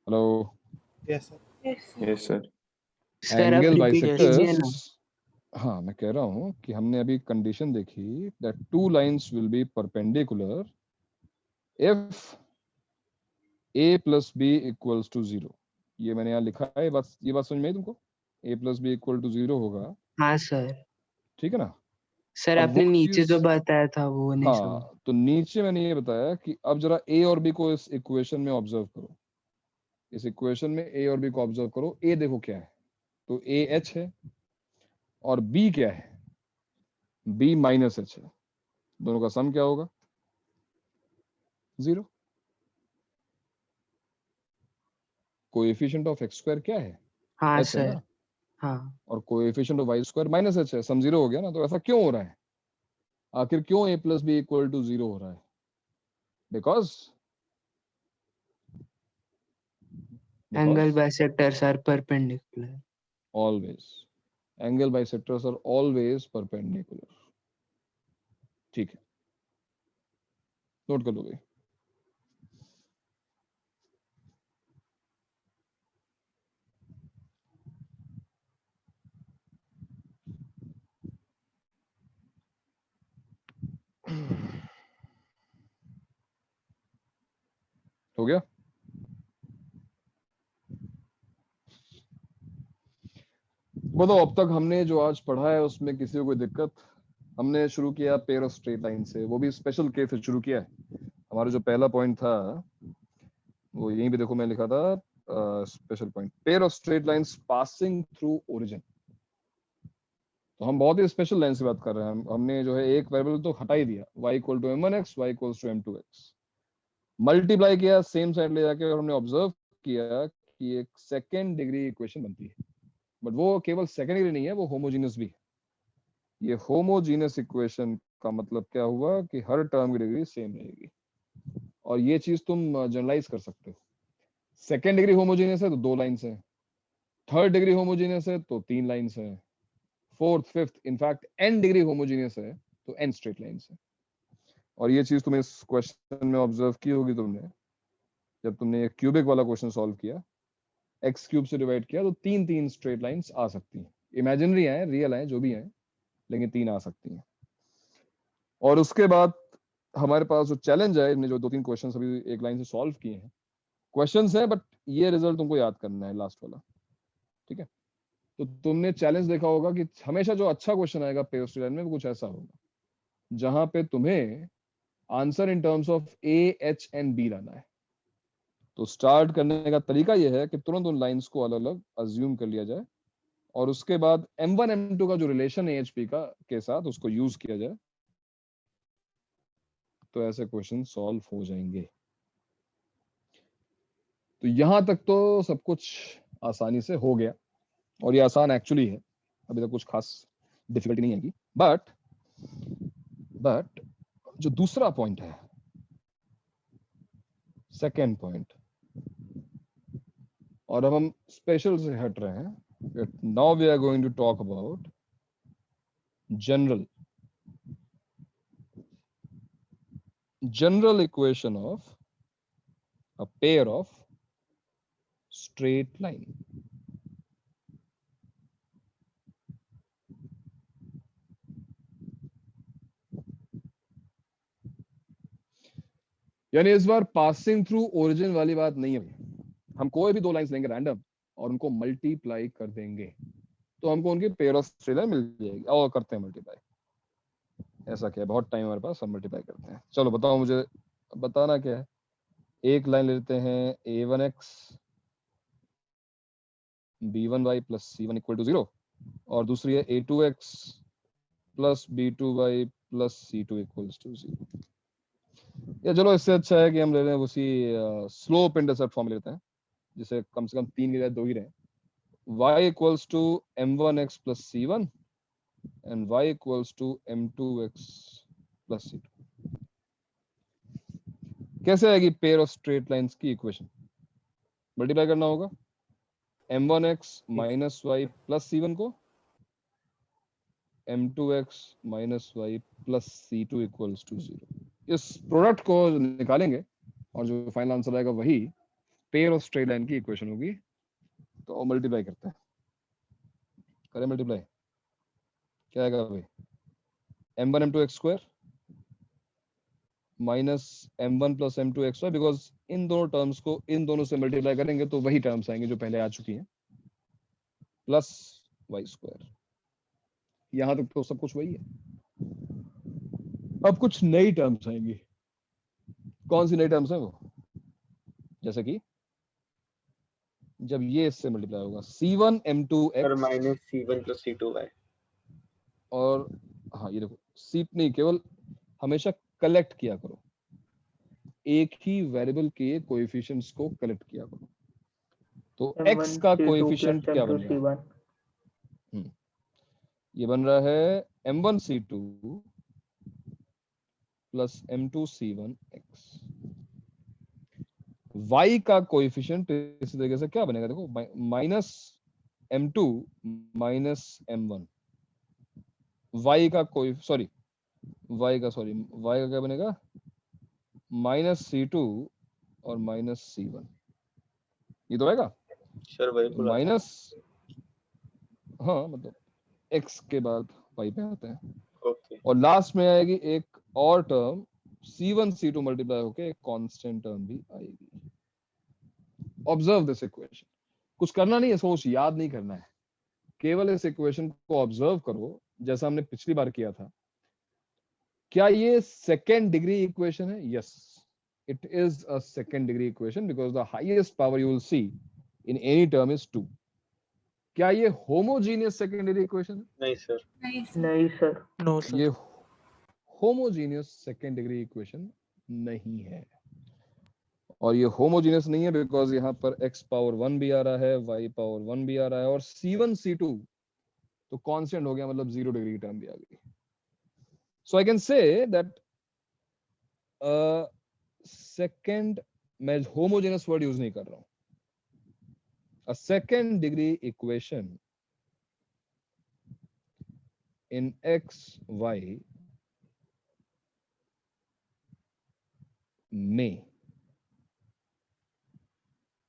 Hello? Yes sir. Yes sir. Sir आप एंगल रिपीट कीजिए ना। बाइसेक्टर्स, हाँ मैं कह रहा हूं कि हमने अभी कंडीशन देखी that two lines will be perpendicular if a plus B equals to 0। ये मैंने यहाँ लिखा है, ये बात समझ में आई तुमको? a plus B equal to 0 होगा, हाँ सर। ठीक है ना? सर अब आपने वो नीचे चीज, जो बताया था वो नहीं समझ। हाँ तो नीचे मैंने ये बताया कि अब जरा a और b को इस इक्वेशन में ऑब्जर्व करो। इस इक्वेशन में a और b को ऑब्जर्व करो। a देखो क्या है, तो a h है और b क्या है? b माइनस h है। दोनों का सम क्या होगा? 0। कोएफिशिएंट ऑफ x स्क्वायर क्या है? हाँ h है सर। ना, हाँ और coefficient of y square minus h है। सम 0 हो गया ना। तो ऐसा क्यों हो रहा है? आखिर क्यों a plus B equal to 0 हो रहा है? Because angle bisectors are perpendicular. Always angle bisectors are always perpendicular. ठीक है, नोट कर लो भाई। हो गया? बताओ, अब तक हमने जो आज पढ़ा है उसमें किसी को कोई दिक्कत? हमने शुरू किया पेयर ऑफ स्ट्रेट लाइन से, वो भी स्पेशल केस से शुरू किया है। हमारा जो पहला पॉइंट था वो यहीं पे देखो मैं लिखा था, special point, pair of straight lines passing through origin. तो हम बहुत ही स्पेशल लाइन से बात कर रहे हैं। हमने जो है एक वेरिएबल तो हटा ही दिया, y equal to m1x, y equals to m2x, multiply किया सेम साइड ले जाके, और हमने ऑब्जर्व किया कि एक सेकेंड डिग्री इक्वेशन बनती है। बट वो केवल सेकेंड डिग्री नहीं है, वो होमोजीनियस भी है। ये होमोजीनियस इक्वेशन का मतलब क्या हुआ कि हर टर्म की डिग्री सेम रहेगी, और ये चीज तुम जनरलाइज कर सकते हो। सेकेंड डिग्री होमोजीनियस है तो 2 लाइन्स है, थर्ड डिग्री होमोजीनियस है तो 3 लाइन्स है, fourth fifth in fact n degree homogeneous है तो n स्ट्रेट लाइन्स है। और ये चीज तुम्हें इस क्वेश्चन में ऑब्जर्व की होगी तुमने, जब तुमने क्यूबिक वाला क्वेश्चन सॉल्व किया, x क्यूब से डिवाइड किया, तो 3 स्ट्रेट लाइन्स आ सकती हैं। इमेजिनरी है, रियल है, जो भी है, लेकिन 3 आ सकती हैं। और उसके बाद हमारे पास जो चैलेंज है, हमने जो 2-3 क्वेश्चन अभी एक लाइन से सॉल्व किए हैं, क्वेश्चंस हैं बट ये रिजल्ट तुमको याद करना है, लास्ट वाला। ठीक है, तो तुमने चैलेंज देखा होगा कि हमेशा जो अच्छा क्वेश्चन आएगा पेयर ऑफ स्ट्रेट लाइन में, वो कुछ ऐसा होगा जहां पे तुम्हें answer in terms of a h and b लाना है। तो स्टार्ट करने का तरीका यह है कि तुरंत उन लाइंस को अलग अलग अज्यूम कर लिया जाए, और उसके बाद m1 m2 का जो रिलेशन है AHP का के साथ, उसको यूज किया जाए, तो ऐसे क्वेश्चन सॉल्व हो जाएंगे। तो यहां तक तो सब कुछ आसानी से हो गया, और ये आसान एक्चुअली है, अभी तक कुछ खास डिफिकल्टी नहीं आएगी। बट जो दूसरा पॉइंट है, सेकेंड पॉइंट, और अब हम स्पेशल से हट रहे हैं। Now we are going to talk about general equation of a pair of straight line. यानी इस बार पासिंग थ्रू ओरिजिन वाली बात नहीं है। हम कोई भी 2 लाइंस लेंगे रैंडम और उनको मल्टीप्लाई कर देंगे, तो हमको उनकी पेयर ऑफ स्ट्रेट लाइन मिल जाएगी। और करते हैं मल्टीप्लाई। ऐसा क्या है, बहुत टाइम हमारे पास, हम मल्टीप्लाई करते हैं। चलो बताओ, मुझे बताना क्या है। एक लाइन लेते हैं a1x b1y plus c1 equal to 0, और दूसरी है a2x plus b2y plus c2 equals to 0। या चलो इससे अच्छा है कि हम ले लें उसी स्लोप इंटरसेप्ट फॉर्म लेते हैं, जिसे कम से कम 3 की बजाय 2 ही रहे, y equals to m1x plus c1 and y equals to m2x plus c2। कैसे आएगी पेयर ऑफ स्ट्रेट लाइंस की इक्वेशन? मल्टीप्लाई करना होगा m1x minus Y plus c1 को m2x minus Y plus c2 equals to 0। इस product को निकालेंगे और जो फाइनल आंसर आएगा वही पेयर ऑफ स्ट्रेट लाइन की इक्वेशन होगी। तो मल्टीप्लाई करते हैं, करें मल्टीप्लाई, क्या आएगा भाई? m1 m2x square minus m1 plus m2x Y, because इन दोनों टर्म्स को इन दोनों से मल्टीप्लाई करेंगे तो वही टर्म्स आएंगे जो पहले आ चुकी हैं, प्लस वाई स्क्वायर। यहां तक तो सब कुछ वही है। अब कुछ नई टर्म्स आएंगी। कौन सी नई टर्म्स है वो? जैसे कि जब ये इससे मल्टीप्लाई होगा c1 m2x sir minus c1 plus c2y। और हाँ ये देखो सी नहीं, केवल हमेशा कलेक्ट किया करो, एक ही वेरिएबल के कोएफिशिएंट्स को कलेक्ट किया करो। तो x का कोएफिशिएंट क्या बन रहा है? ये बन रहा है m1 c2 plus m2 c1x। y का कोएफिशिएंट इसी तरीके से क्या बनेगा? देखो minus m2 minus m1, y का क्या बनेगा? माइनस c2 और माइनस c1। ये तो आएगा सर वही बोला माइनस, हाँ मतलब x के बाद y पे आते हैं। ओके। और लास्ट में आएगी एक और टर्म c1 c2 मल्टीप्लाई होके एक कांस्टेंट टर्म भी आएगी। Observe this equation. कुछ करना नहीं है, सोच याद नहीं करना है, केवल इस इक्वेशन को ऑब्जर्व करो जैसा हमने पिछली बार किया था। क्या ये सेकेंड डिग्री इक्वेशन है? Yes, it is a second degree equation because the highest power you will see in any term is 2। क्या ये होमोजीनियस सेकेंड डिग्री इक्वेशन है? नहीं सर। नहीं सर। No sir. ये होमोजीनियस सेकेंड डिग्री इक्वेशन नहीं है। और ये होमोजीनियस नहीं है बिकॉज यहाँ पर x पावर 1 भी आ रहा है, y पावर 1 भी आ रहा है, और c1 c2 तो कांस्टेंट हो गया, मतलब 0 डिग्री की टर्म भी आ गई। So I can say that second, मैं होमोजेनस वर्ड यूज नहीं कर रहा हूं, a second degree equation in x y may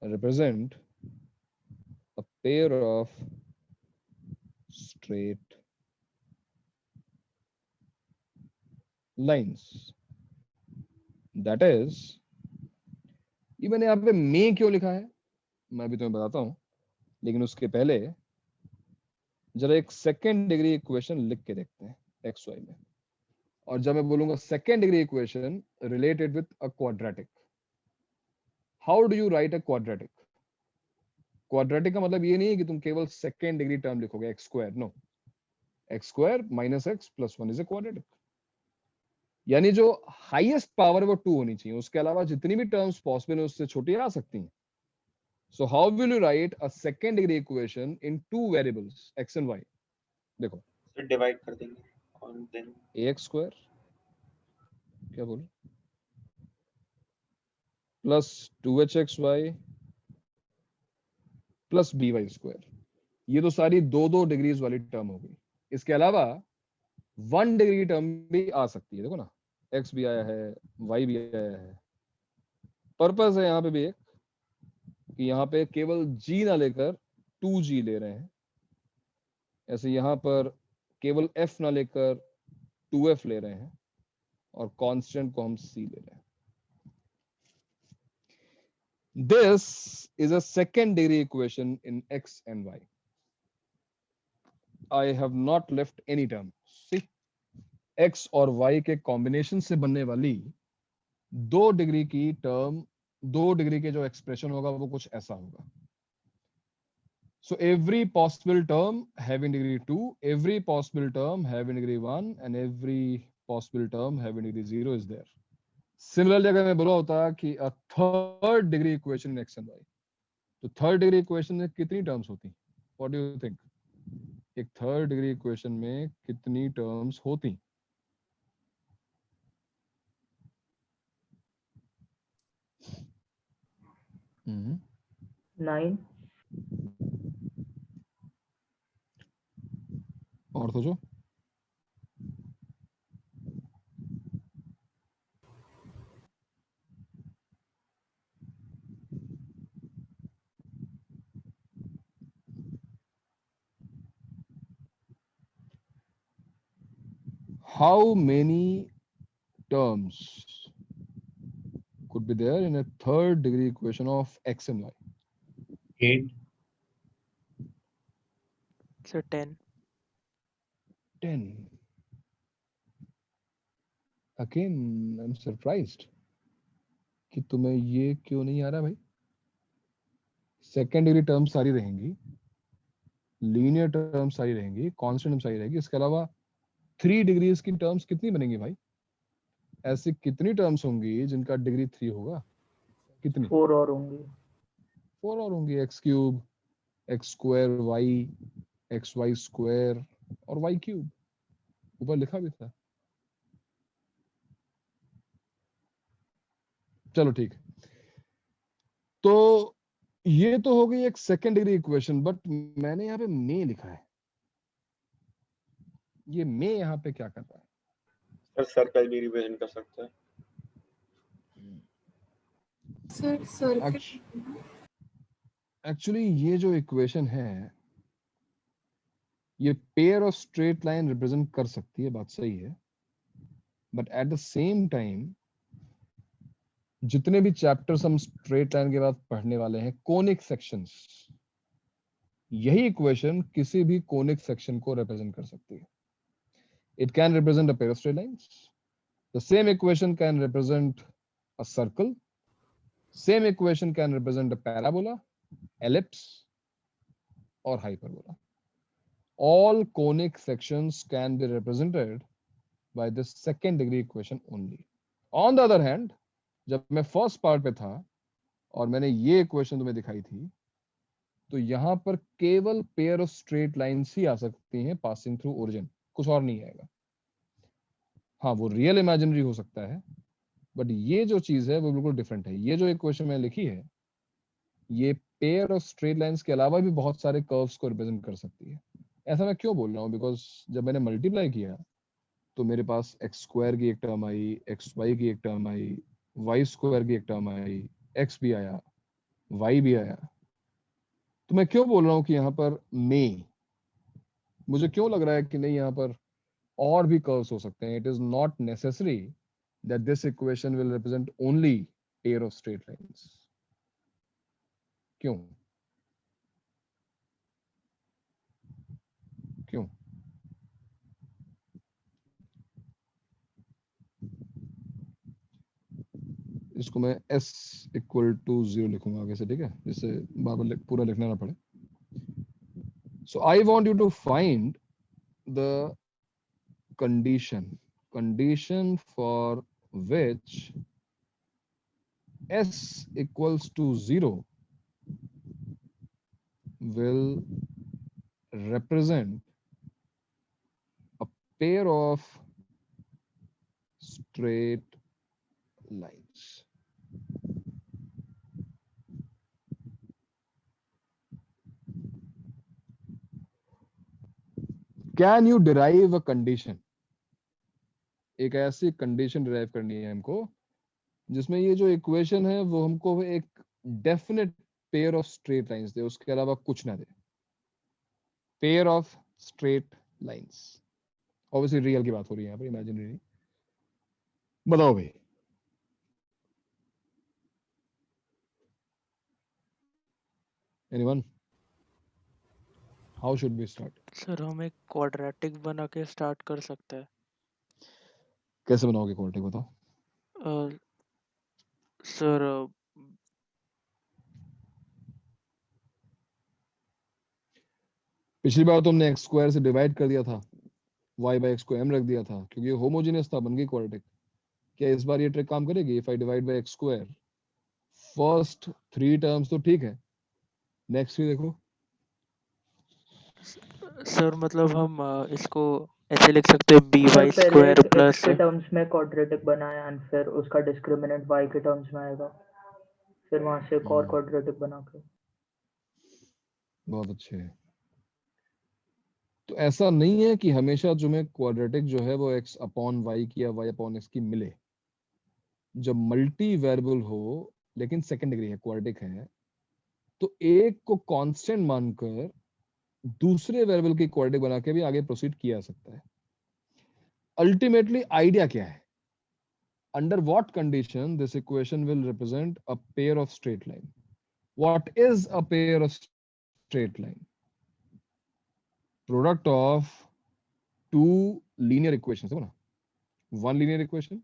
represent a pair of straight lines, that is, ये मैंने यहाँ पे मे क्यों लिखा है मैं भी तुम्हें बताता हूं, लेकिन उसके पहले जरा एक सेकेंड डिग्री इक्वेशन लिख के देखते हैं एक्स वाई में। और जब मैं बोलूंगा second degree equation related with a quadratic, how do you write a quadratic? Quadratic का मतलब ये नहीं है कि तुम केवल सेकेंड डिग्री टर्म लिखोगे X square, no, X square minus X plus 1 is a quadratic. यानी जो हाईएस्ट पावर है वो 2 होनी चाहिए, उसके अलावा जितनी भी टर्म्स पॉसिबल है उससे छोटी आ सकती हैं। So how will you write a second degree equation in 2 variables x and y? देखो डिवाइड कर देंगे और देन ax स्क्वायर, क्या बोल, plus 2hxy plus by square. ये तो सारी 2-2 डिग्रीज वाली टर्म हो गई। इसके अलावा 1 डिग्री की टर्म भी आ सकती है। देखो ना, x भी आया है, y भी आया है। पर्पस है यहाँ पे भी एक कि यहाँ पे केवल g ना लेकर 2g ले रहे हैं, ऐसे यहाँ पर केवल f ना लेकर 2f ले रहे हैं, और कांस्टेंट को हम c ले रहे हैं। This is a second degree equation in x and y. I have not left any term. See, x और y के कॉम्बिनेशन से बनने वाली 2 डिग्री की टर्म, 2 डिग्री के जो एक्सप्रेशन होगा वो कुछ ऐसा होगा। So every possible term having degree 2, every possible term having degree 1, and every possible term having degree 0 is there. Similarly, अगर मैं बोला होता कि a third degree equation in x and y, तो थर्ड डिग्री इक्वेशन में कितनी terms होती? What do you think? एक थर्ड डिग्री इक्वेशन में कितनी टर्म्स होती? हम्म 9. और सोचो। How many terms could be there in a third degree equation of x and y? 8. So 10. 10. Again, I'm surprised कि तुम्हें ये क्यों नहीं आ रहा भाई? सेकेंड डिग्री टर्म सारी रहेंगी, लीनियर टर्म सारी रहेंगी, कांस्टेंट टर्म सारी रहेगी, इसके अलावा 3 डिग्रीज की टर्म्स कितनी बनेंगी भाई? ऐसी कितनी टर्म्स होंगी जिनका डिग्री 3 होगा? कितनी? 4 और होंगी. 4 और होंगी। X cube, X square Y, X Y square और वाई क्यूब, ऊपर लिखा भी था। चलो ठीक, तो ये तो हो गई एक सेकेंड डिग्री इक्वेशन, बट मैंने यहाँ पे मे लिखा है। ये मे यहाँ पे क्या कर रहा है? सर सर्कल भी रिप्रेजेंट कर सकते हैं। सर सर्कल एक्चुअली ये जो इक्वेशन है ये pair of straight line represent कर सकती है, बात सही है, but at the same time जितने भी चैप्टर्स हम स्ट्रेट लाइन के बाद पढ़ने वाले हैं, कोनिक सेक्शंस, यही इक्वेशन किसी भी कोनिक सेक्शन को रिप्रेजेंट कर सकती है। It can represent a pair of straight lines, the same equation can represent a circle, same equation can represent a parabola, ellipse और hyperbola. All conic sections can be represented by this second degree equation only. On the other hand, जब मैं first part पे था और मैंने ये equation तुम्हें दिखाई थी, तो यहां पर केवल पेयर ऑफ स्ट्रेट लाइंस ही आ सकती हैं पासिंग थ्रू ओरिजिन, कुछ और नहीं आएगा। हाँ, वो रियल इमेजिनरी हो सकता है, बट ये जो चीज है वो बिल्कुल डिफरेंट है। ये जो इक्वेशन मैंने लिखी है ये पेयर ऑफ स्ट्रेट लाइंस के अलावा भी बहुत सारे कर्व्स को रिप्रेजेंट कर सकती है। ऐसा मैं क्यों बोल रहा हूँ? बिकॉज जब मैंने मल्टीप्लाई किया तो मेरे पास एक्स स्क्वायर की एक टर्म आई, एक्स वाई की एक टर्म आई, वाई स्क्वायर की एक टर्म आई, एक्स भी आया, वाई भी आया। तो मैं क्यों बोल रहा हूँ कि यहाँ पर मुझे क्यों लग रहा है कि नहीं यहाँ पर और भी कर्व्स हो सकते हैं? It is not necessary that this equation will represent only pair of straight lines. क्यों? क्यों? इसको मैं s इक्वल टू 0 लिखूंगा आगे से, ठीक है, जिससे बार बार पूरा लिखना ना पड़े। So I want you to find the condition for which s equals to 0 will represent a pair of straight lines. Can you derive a condition? एक ऐसी कंडीशन डिराइव करनी है हमको जिसमें ये जो इक्वेशन है वो हमको एक definite pair of straight lines दे, उसके अलावा कुछ ना दे। Pair of straight lines, obviously real की बात हो रही है यहाँ पर, इमेजिनरी नहीं। बताओ भाई। Anyone? How should we start? Sir हम एक क्वाड्रेटिक बना के स्टार्ट कर सकते हैं। कैसे बनाओगे क्वाड्रेटिक, बताओ। सर पिछली बार तो हमने एक्स स्क्वायर से डिवाइड कर दिया था, y बाय एक्स को m रख दिया था क्योंकि ये होमोजेनियस था, बन गई क्वाड्रेटिक। क्या इस बार ये ट्रिक काम करेगी? If I divide by x square, first 3 terms तो ठीक है, नेक्स्ट भी देखो। सर मतलब हम इसको ऐसे लिख सकते हैं बी सर वाई पहले स्क्वायर एक x प्लस के टर्म्स में क्वाड्रेटिक बनाया एंड फिर उसका डिस्क्रिमिनेंट y के टर्म्स में आएगा, फिर वहां से एक और क्वाड्रेटिक बना के। बहुत अच्छे। तो ऐसा नहीं है कि हमेशा जो में क्वाड्रेटिक जो है वो x अपॉन y की या y अपॉन x की मिले। जब मल्टी वेरिएबल हो लेकिन सेकंड डिग्री है, क्वाड्रेटिक है, तो एक को कांस्टेंट मानकर दूसरे वेरिएबल की क्वाड्रेटिक बना के भी आगे प्रोसीड किया जा सकता है। अल्टीमेटली आइडिया क्या है? Under what condition this equation will represent a pair of straight line? What is a pair of straight line? Product of two linear equations, देखो ना, one linear equation,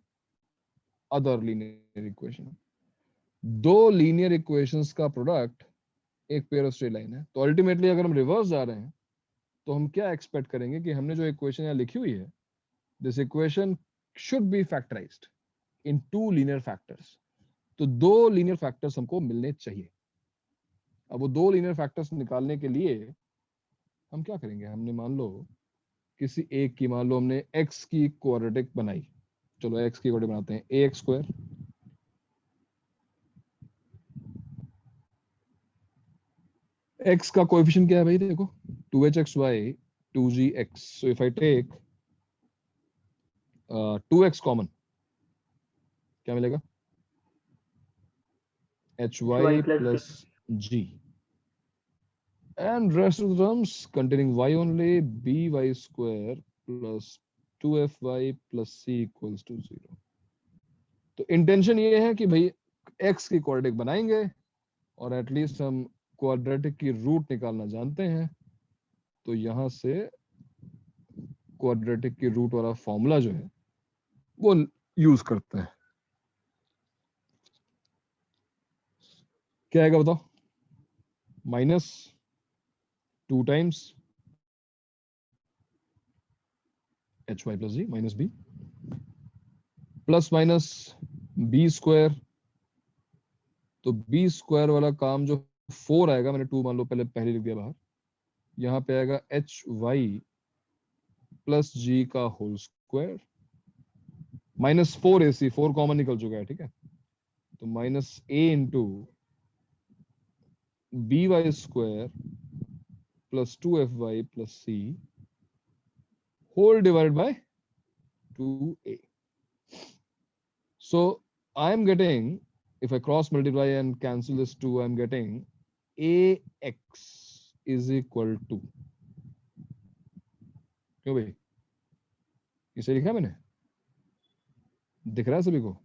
other linear equation. दो linear equations का product एक pair of straight line है। तो ultimately अगर हम reverse जा रहे हैं तो हम क्या expect करेंगे कि हमने जो equation यहाँ लिखी हुई है, this equation should be factorized in two linear factors. तो दो linear factors हमको मिलने चाहिए। अब वो दो लीनियर फैक्टर्स निकालने के लिए हम क्या करेंगे? हमने मान लो किसी एक की, मान लो हमने x की क्वाड्रेटिक बनाई, चलो x की क्वाड्रेटिक बनाते हैं, ax स्क्वायर x का कोएफिशिएंट क्या है भाई? देखो 2hxy 2gx, so if I take 2x common क्या मिलेगा? hy plus g and rest of the terms containing y only, by square plus 2fy plus c equals to 0. तो intention ये है कि भाई x की क्वाड्रेटिक बनाएंगे और एटलीस्ट हम क्वाड्रेटिक की रूट निकालना जानते हैं, तो यहां से क्वाड्रेटिक की रूट वाला फॉर्मूला जो है वो यूज करते हैं। क्या आएगा बताओ? Minus 2 times hy plus g minus B plus minus B square, तो बी स्क्वायर वाला काम जो 4 आएगा, मैंने 2 मान लो पहले लिख दिया बाहर, यहाँ पे आएगा hy प्लस जी का whole square minus 4ac, 4 common निकल चुका है, ठीक है, तो minus a into B Y square plus 2fy plus c whole divided by 2a. So I am getting, if I cross multiply and cancel this 2, I am getting ax is equal to, क्यों भाई? इसे लिखा मैंने, दिख रहा है सभी को?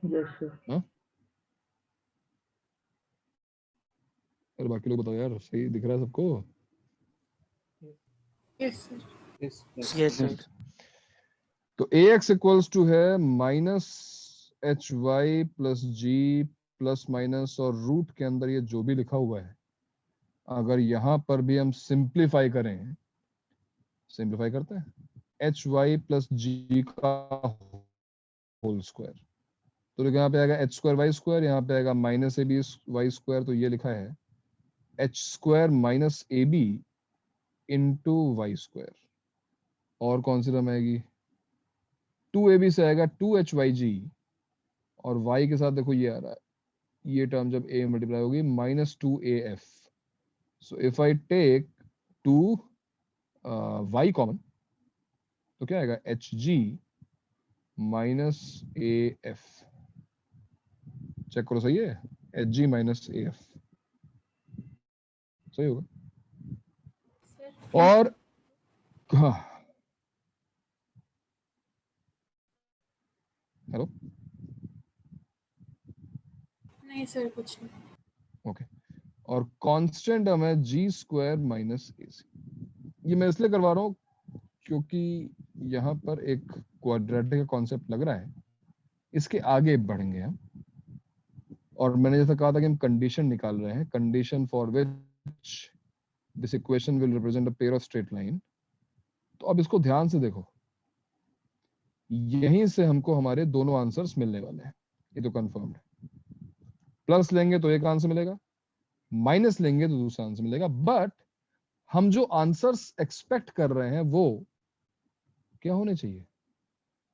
Yes sir. हाँ, अरे बाकी लोग बताओ यार, सही दिख रहा है सबको? Yes sir. Yes sir. तो ax इक्वल्स टू है माइनस hy प्लस जी प्लस माइनस, और रूट के अंदर ये जो भी लिखा हुआ है, अगर यहां पर भी हम सिंप्लीफाई करें, सिंप्लीफाई करते हैं, hy प्लस जी का होल स्क्वायर, तो यहाँ पे आएगा h स्क्वायर वाई स्क्वायर, यहाँ पे आएगा minus A B Y square, तो ये लिखा है h square minus A B into Y square, और कौन सी टर्म आएगी? 2ab से आएगा 2hy और y के साथ देखो ये आ रहा है, ये टर्म जब a मल्टीप्लाई होगी minus 2af, so if I take 2y common तो क्या आएगा? hg माइनस af, चेक करो सही है, hg माइनस af सही होगा। और हाँ, हेलो, नहीं सर कुछ नहीं। ओके, और कांस्टेंट टर्म है जी स्क्वायर माइनस ए सी। ये मैं इसलिए करवा रहा हूँ क्योंकि यहाँ पर एक क्वाड्रेटिक का कॉन्सेप्ट लग रहा है, इसके आगे बढ़ेंगे हम, और मैंने जैसा कहा था कि हम कंडीशन निकाल रहे हैं, condition for which this equation will represent a pair of straight line. तो अब इसको ध्यान से देखो, यहीं से हमको हमारे दोनों आंसर्स मिलने वाले हैं, ये तो कंफर्म्ड है। प्लस लेंगे तो एक आंसर मिलेगा, माइनस लेंगे तो दूसरा आंसर मिलेगा। बट हम जो आंसर्स एक्सपेक्ट कर रहे हैं वो क्या होने चाहिए?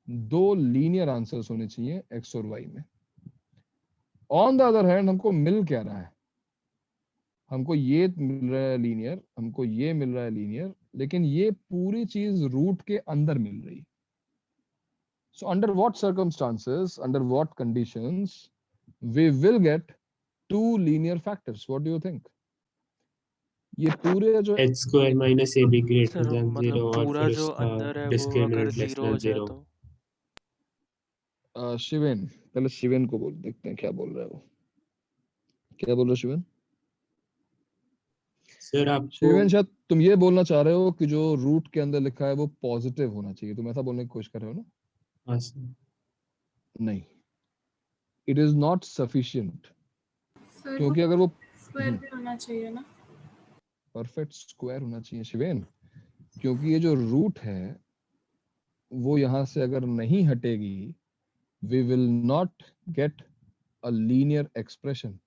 दो लीनियर आंसर्स होने चाहिए एक्स और वाई में। ऑन द अदर हैंड हमको मिल क्या रहा है? हमको ये मिल रहा है लीनियर, हमको ये मिल रहा है लीनियर, लेकिन ये पूरी चीज रूट के अंदर मिल रही। So under what circumstances, under what conditions we will get to linear factors? What do you think? ये पूरे जो H square minus A B greater sir than मतलब 0 और पूरा फिर जो उसका अंदर है वो अगर डिस्क्रिमिनेंट लेस 0 हो देन जाए 0। तो शिवेन, पहले शिवेन को बोल देखते हैं क्या बोल रहा है वो। क्या बोल रहे हो शिवेन? सर आपको शिवेन शायद तुम ये बोलना चाह रहे हो कि जो रूट के अंदर लिखा है वो पॉजिटिव होना चाहिए, तुम ऐसा बोलने की कोशिश कर रहे हो ना? हाँ सर। नहीं, it is not sufficient, sir क्योंकि अगर वो स्क्वायर भी होना चाहिए ना? परफेक्ट स्क्वायर होना चाहिए शिवेन, क्योंकि ये जो रूट है वो यहां से अगर नहीं हटेगी we will not get a linear expression.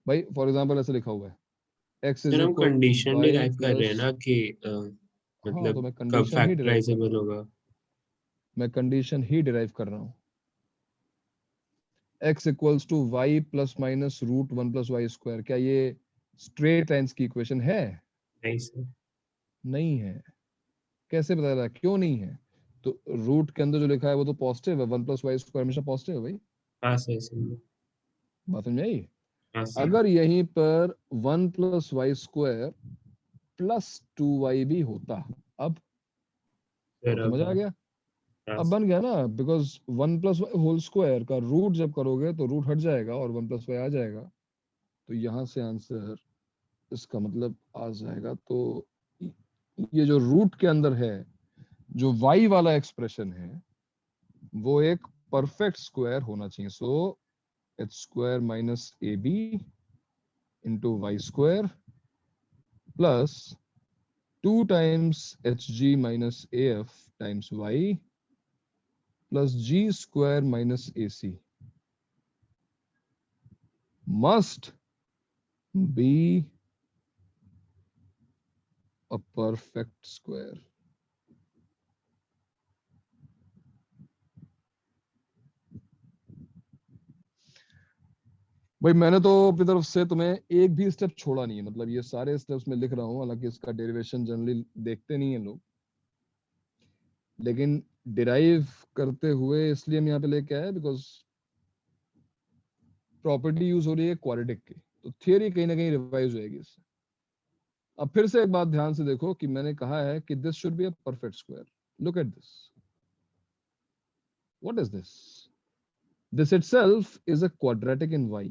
भाई फॉर एग्जांपल ऐसे लिखा हुआ है x इज सर हम इक्वल कंडीशन y डिराइव कर रहे हैं प्लस, ना कि हाँ तो मतलब मैं कब कंडीशन ही डिराइव कर रहा फैक्टराइजेबल हूँ, होगा। मैं कंडीशन ही डिराइव कर रहा हूँ। x इक्वल्स टू y plus minus root 1 plus Y square, क्या ये स्ट्रेट लाइंस की इक्वेशन है? नहीं सर। नहीं है। कैसे पता चला क्यों नहीं है? तो रूट के अंदर जो लिखा है वो तो पॉजिटिव है, 1 प्लस वाई स्क्वायर हमेशा पॉजिटिव है भाई। हाँ सर समझ। बात समझ आई? हाँ सर। अगर यहीं पर 1 plus Y square plus 2y भी होता, अब सर समझ आ गया? हाँ अब सर। बन गया ना, because 1 plus Y whole square का रूट जब करोगे तो रूट हट जाएगा और 1 प्लस वाई आ जाएगा, तो यहां से आंसर इसका मतलब आ जाएगा। तो ये जो रूट के अंदर है जो y वाला एक्सप्रेशन है वो एक परफेक्ट स्क्वायर होना चाहिए। So H square minus A B into Y square plus 2 times hg minus af times y plus g square minus ac must be a perfect square. भाई मैंने तो अपनी तरफ से तुम्हें एक भी स्टेप छोड़ा नहीं है, मतलब ये सारे स्टेप्स मैं लिख रहा हूँ, हालांकि इसका डेरिवेशन जनरली देखते नहीं है लोग, लेकिन डिराइव करते हुए इसलिए हम यहाँ पे लेके आए बिकॉज प्रॉपर्टी यूज हो रही है क्वाड्रेटिक की, तो थियरी कहीं ना कहीं रिवाइज होएगी इससे। अब फिर से एक बात ध्यान से देखो कि मैंने कहा है कि this should be a perfect square. Look at this, what is this? This itself is a quadratic in y,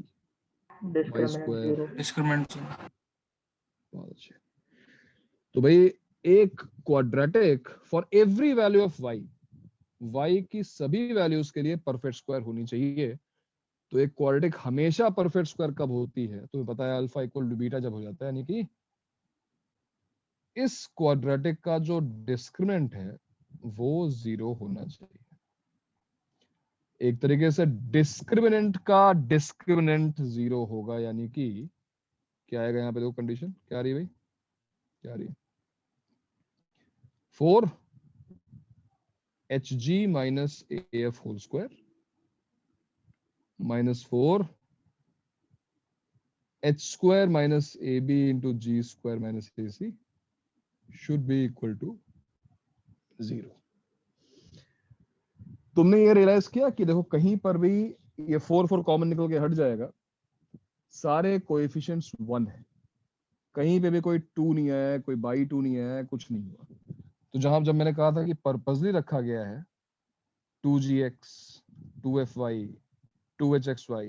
y square. Discriminant. बहुत अच्छे। तो भाई एक quadratic for every value of y की सभी वैल्यूज के लिए परफेक्ट स्क्वायर होनी चाहिए। तो एक क्वाड्रेटिक हमेशा परफेक्ट स्क्वायर कब होती है? तुम्हें पता है अल्फा इक्वल टू बीटा जब हो जाता है, यानी कि इस क्वाड्रेटिक का जो डिस्क्रिमिनेंट है वो 0 होना चाहिए। एक तरीके से डिस्क्रिमिनेंट का डिस्क्रिमिनेंट 0 होगा, यानी कि क्या आएगा यहाँ पे? देखो कंडीशन क्या आ रही है भाई, क्या आ रही है? 4 hg minus af whole square minus 4 h square minus ab into g square minus ac should be equal to 0। तुमने ये रियलाइज किया कि देखो कहीं पर भी ये 4 कॉमन निकल के हट जाएगा, सारे कोएफिशिएंट्स 1 है, कहीं पे भी कोई 2 नहीं आया, कोई बाई 2 नहीं आया, कुछ नहीं हुआ। तो जब मैंने कहा था कि पर्पसली रखा गया है 2gx 2fy 2hxy,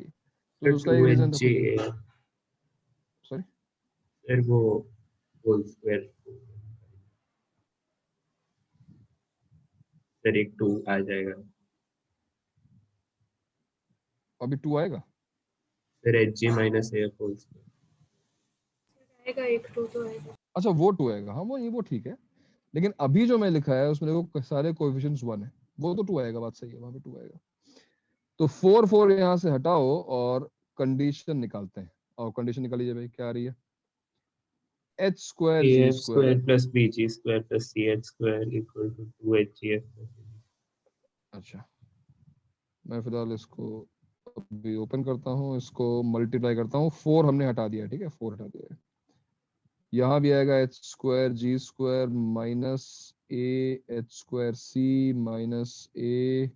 तो उसका एक रीजन देखो। सॉरी फिर वो होल स्क्वायर फिर एक 2 आ जाएगा, अभी 2 आएगा, फिर hg minus af whole square आएगा, एक 2 तो आएगा। अच्छा वो 2 आएगा, हाँ वो ठीक है, लेकिन अभी जो मैं लिखा है उसमें देखो सारे कोएफिशिएंट्स 1 है, वो तो 2 आएगा, बात सही है, वहां पे 2 आएगा। तो 4 यहाँ से हटाओ और कंडीशन निकालते हैं। और कंडीशन निकाल लीजिए भाई, क्या आ रही है? h square g AF square square plus BG square plus CH square equal to 2HGF. अच्छा, मैं फिलहाल इसको अभी ओपन करता हूँ, इसको मल्टीप्लाई करता हूँ। 4 हमने हटा दिया, ठीक है, 4 हटा दिया। यहाँ भी आएगा h square g square minus a h square c minus a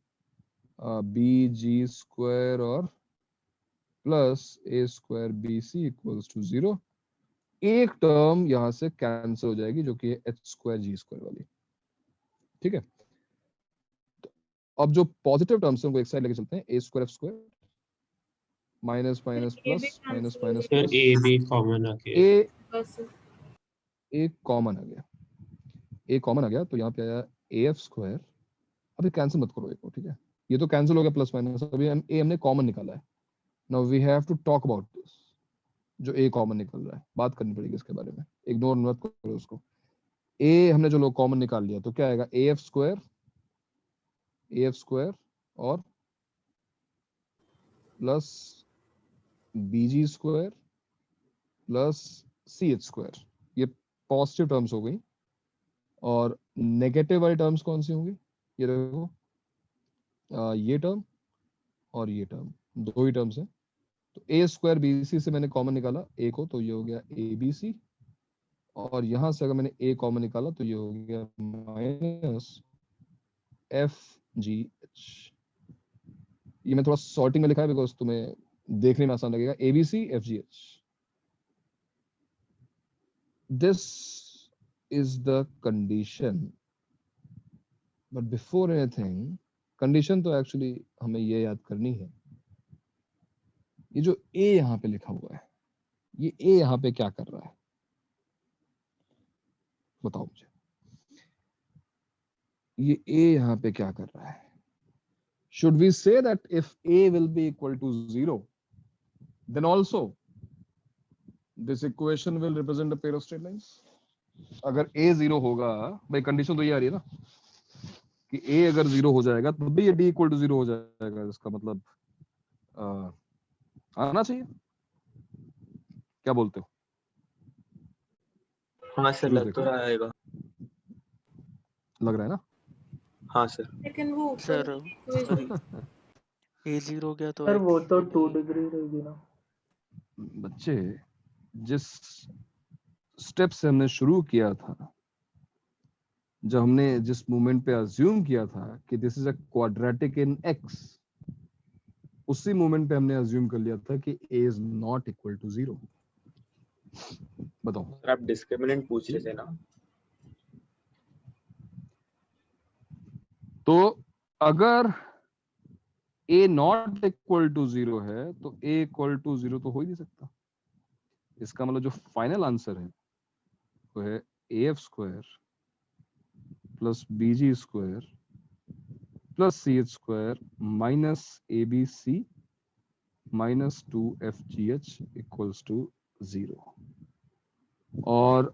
b g square और plus a square b c equals to 0। एक टर्म यहाँ से कैंसिल हो जाएगी जो कि है h स्क्वायर g स्क्वायर वाली, ठीक है। तो अब जो पॉजिटिव टर्म्स हैं उनको एक साइड लेके चलते हैं। a square f square minus minus plus minus minus sir plus A B common आ गया। a कॉमन आ गया, a कॉमन आ गया तो यहाँ पे आया af स्क्वायर। अभी कैंसिल मत करो एक को, ठीक है, ये तो कैंसिल हो गया प्लस माइनस, अभी हम a हमने कॉमन निकाला है। Now we have to talk about this, जो a कॉमन निकल रहा है, बात करनी पड़ेगी इसके बारे में, इग्नोर मत करो उसको। a हमने जो लोग कॉमन निकाल लिया तो क्या आएगा? af स्क्वायर और plus bg square plus ch square, ये पॉजिटिव टर्म्स हो गई। और नेगेटिव वाली टर्म्स कौन सी होंगी? ये देखो, ये टर्म और ये टर्म, दो ही टर्म्स हैं। तो a स्क्वायर bc से मैंने कॉमन निकाला a को, तो ये हो गया abc, और यहां से अगर मैंने a कॉमन निकाला तो ये हो गया माइनस fgh। ये मैं थोड़ा सॉर्टिंग में लिखा है बिकॉज तुम्हें देखने में आसान लगेगा। abc fgh, this is the condition, but before anything condition तो एक्चुअली हमें ये याद करनी है, ये जो a यहाँ पे लिखा हुआ है, ये a यहाँ पे क्या कर रहा है बताओ मुझे। ये a यहाँ पे क्या कर रहा है? Should we say that if a will be equal to 0, then also this equation will represent a pair of straight lines? अगर a 0 होगा, भाई कंडीशन तो ये आ रही है ना कि a अगर 0 हो जाएगा तो भी ये d equal to 0 हो जाएगा, इसका मतलब आना चाहिए। क्या बोलते हो? हाँ सर, लग तो रहा आएगा। लग रहा है ना? हाँ सर। लेकिन वो सर a 0 हो गया तो सर वो तो x 2 डिग्री रहेगी ना। बच्चे, जिस स्टेप से हमने शुरू किया था, जब हमने जिस मूवमेंट पे अज्यूम किया था कि this is a quadratic in x, उसी मूवमेंट पे हमने अज्यूम कर लिया था कि a is not equal to 0। बताओ सर, आप डिस्क्रिमिनेंट पूछ रहे थे ना? तो अगर a नॉट इक्वल टू 0 है तो a इक्वल टू 0 तो हो ही नहीं सकता। इसका मतलब जो फाइनल आंसर है वो है af square plus bg square plus ch square minus abc minus 2fgh equals to 0। और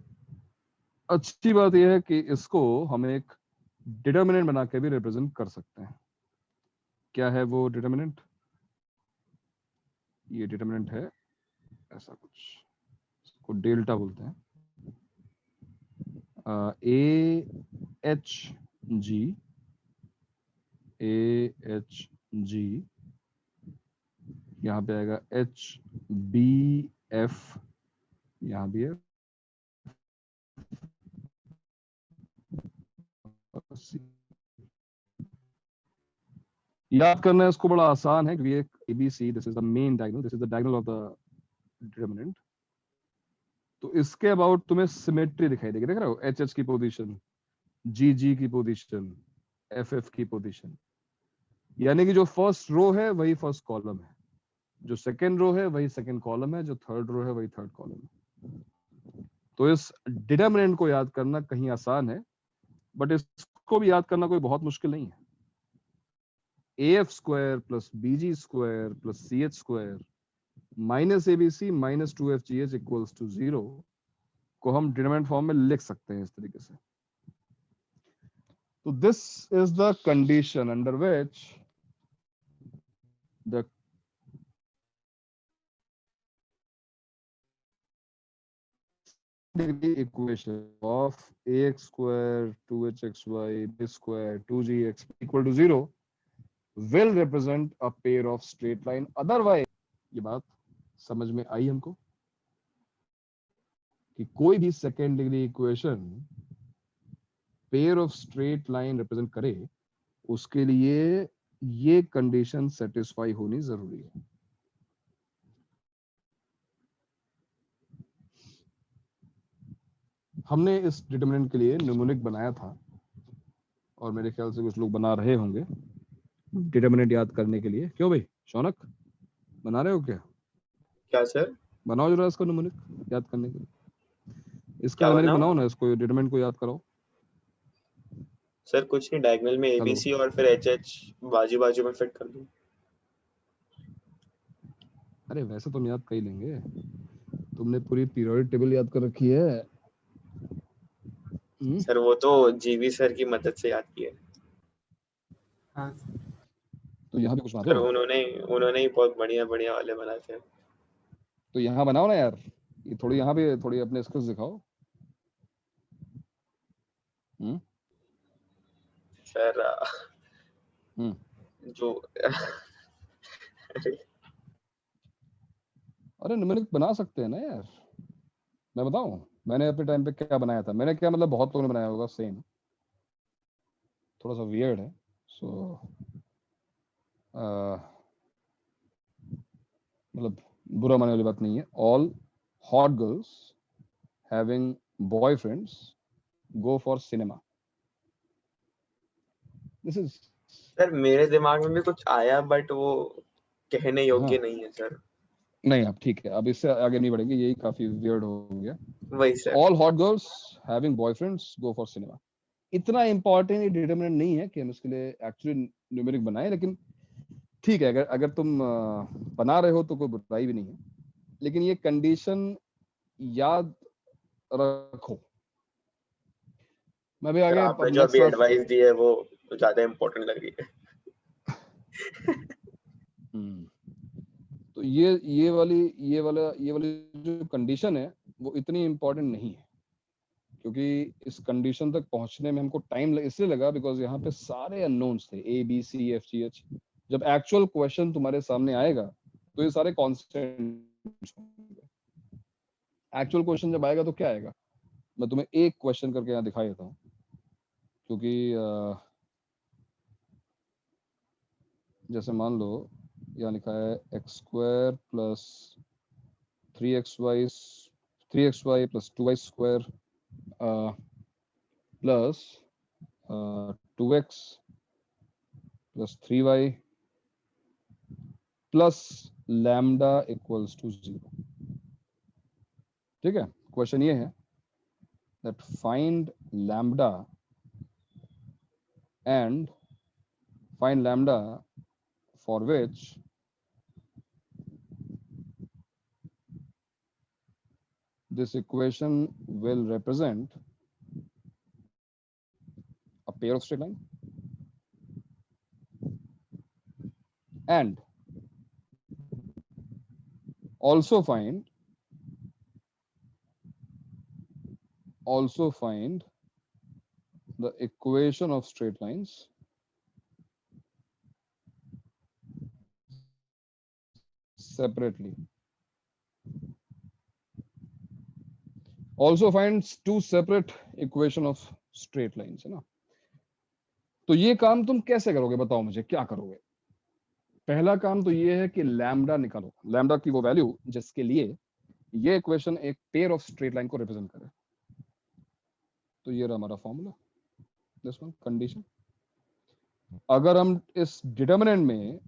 अच्छी बात यह है कि इसको हम एक डिटर्मिनेंट बना के भी रिप्रेजेंट कर सकते हैं। क्या है वो डिटर्मिनेंट? ये डिटर्मिनेंट है ऐसा कुछ, इसको डेल्टा बोलते हैं। ए एच जी यहाँ पे आएगा एच बी एफ, यहाँ भी है याद करना है इसको, बड़ा आसान है क्योंकि एक ABC, this is the main diagonal, this is the diagonal of the determinant. तो इसके अबाउट तुम्हें सिमेट्री दिखाई देगी, देख रहे हो? एच की पोजीशन, जी की पोजीशन, एफ की पोजीशन, यानी कि जो फर्स्ट रो है वही फर्स्ट कॉलम है, जो सेकंड रो है वही सेकंड कॉलम है, जो थर्ड रो है वही थर्ड कॉलम है। तो इस डिटरमिनेंट को याद करना कहीं आसान है, बट इसको भी याद करना कोई बहुत मुश्किल नहीं है। AF square plus BG square plus CH square minus ABC minus 2FGH equals to 0 को हम डिटरमिनेंट फॉर्म में लिख सकते हैं इस तरीके से। तो this is the condition under which the degree equation of ax square 2hxy b square 2gx equal to 0 will represent a pair of straight line. Otherwise, ये बात समझ में आई हमको कि कोई भी second degree equation pair of straight line represent करे, उसके लिए ये कंडीशन सेटिस्फाई होनी जरूरी है. हमने इस डिटरमिनेंट के लिए न्यूमेरिक बनाया था और मेरे ख्याल से कुछ लोग बना रहे होंगे डिटरमिनेंट याद करने के लिए. क्यों भाई शौनक, बना रहे हो क्या? क्या सर? बनाओ जरा इसका न्यूमेरिक याद करने के लिए. इसका क्या न्यूमेरिक बनाओ? बनाओ ना, इसको डिटरमिनेंट को याद कराओ. सर कुछ नहीं, डायगोनल में हेलो, ABC और फिर HH बाजू बाजू में फिट कर दूं. अरे वैसे तो हम याद कर ही लेंगे. तुमने पूरी पीरियोडिक टेबल याद कर रखी है. सर वो तो GV सर की मदद से याद किया है. हाँ तो यहाँ भी कुछ बना सर दो. उन्होंने ही बहुत बढ़िया बढ़िया वाले बनाए थे. तो यहाँ बनाओ ना यार, ये थोड़ी यहाँ भी थोड़ी अपने स्किल्स दिखाओ. सर जो अरे न्यूमेरिक बना सकते हैं ना यार. मैं बताऊं मैंने अपने टाइम पे क्या बनाया था. मैंने क्या मतलब बहुत लोगों ने बनाया होगा सेम, थोड़ा सा वियर्ड है. सो मतलब बुरा मानने वाली बात नहीं है. All hot girls having boyfriends go for cinema. This is sir मेरे दिमाग में भी कुछ आया बट वो कहने योग्य नहीं है सर. नहीं, अब ठीक है, अब इससे आगे नहीं बढ़ेंगे, यही काफी वियर्ड हो गया. वही sir. All hot girls having boyfriends go for cinema. इतना इंपॉर्टेंट डिटरमिनेंट नहीं है कि हम इसके लिए एक्चुअली न्यूमेरिक बनाए, लेकिन ठीक है, अगर तुम बना रहे हो तो कोई बुराई भी नहीं है. लेकिन ये कंडीशन याद रखो. मैं भी आगे आपने जो अभी एडवाइस दी है वो ज्यादा इम्पोर्टेंट लग रही है. तो ये वाली जो कंडीशन है वो इतनी इम्पोर्टेंट नहीं है, क्योंकि इस कंडीशन तक पहुंचने में हमको टाइम इसलिए लगा बिकॉज यहाँ पे सारे अननोन्स थे, ABCFGH. जब एक्चुअल क्वेश्चन तुम्हारे सामने आएगा तो ये सारे कॉन्स्टेंट्स होंगे. एक्चुअल क्वेश्चन जब आएगा तो क्या आएगा, मैं तुम्हें एक क्वेश्चन करके यहाँ दिखा देता हूँ, क्योंकि जैसे मान लो यहाँ लिखा है x² plus 3xy plus 2y square plus 2x plus 3y plus lambda equals to 0. ठीक है, क्वेश्चन ये है that find lambda for which this equation will represent a pair of straight line, and also find the equation of straight lines separately. Also finds two separate equation of straight lines, है ना. तो ये काम तुम कैसे करोगे, बताओ मुझे, क्या करोगे? पहला काम तो ये है कि लैम्डा निकालो, लैम्डा की वो वैल्यू जिसके लिए ये इक्वेशन एक पेयर ऑफ स्ट्रेट लाइन को रिप्रेजेंट करे. तो ये रहा हमारा फॉर्मूला, दिस वन कंडीशन. अगर हम इस डिटरमिनेंट में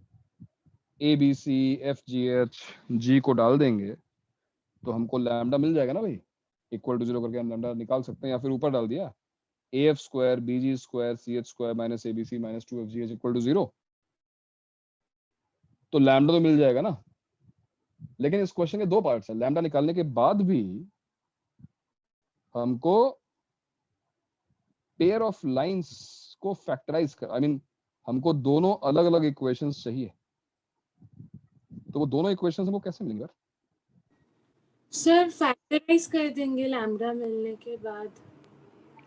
ABCFGH को डाल देंगे तो हमको लैम्डा मिल जाएगा ना भाई. इक्वल टू 0 करके हम लैम्डा निकाल सकते हैं, या फिर ऊपर डाल दिया AF² BG² CH² minus ABC minus 2FGH equal to 0, तो लैम्डा तो मिल जाएगा ना. लेकिन इस क्वेश्चन के दो पार्ट्स हैं. लैम्डा निकालने के बाद भी हमको पेयर ऑफ लाइंस को फैक्टराइज कर, हमको दोनों अलग अलग इक्वेशंस चाहिए. तो वो दोनों इक्वेशंस हमको कैसे मिलेंगे? सर फैक्टराइज कर देंगे लैम्डा मिलने के बाद।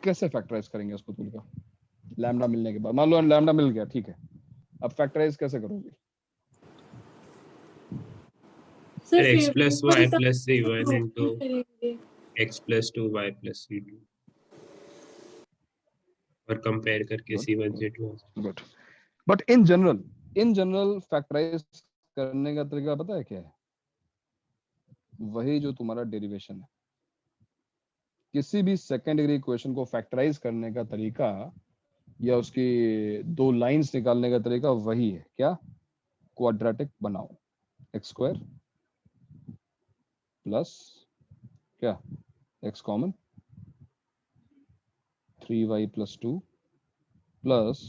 कैसे फैक्टराइज करेंगे उसको तुलिका? लैम्डा मिलने के बाद, मान लो लैम्डा मिल गया, ठीक है, अब फैक्टराइज कैसे करोगे? Sir x plus y favourite plus c1 into करेंगे। x plus 2y plus c2 और कंपेयर करके c1 c2। Good. But in general factorise करने का तरीका पता है क्या है? वही जो तुम्हारा डेरिवेशन है। किसी भी सेकेंड डिग्री इक्वेशन को फैक्टराइज करने का तरीका या उसकी दो लाइंस निकालने का तरीका वही है। क्या? क्वाड्रेटिक बनाओ, एक्स स्क्वायर प्लस क्या, X common, 3y plus 2 plus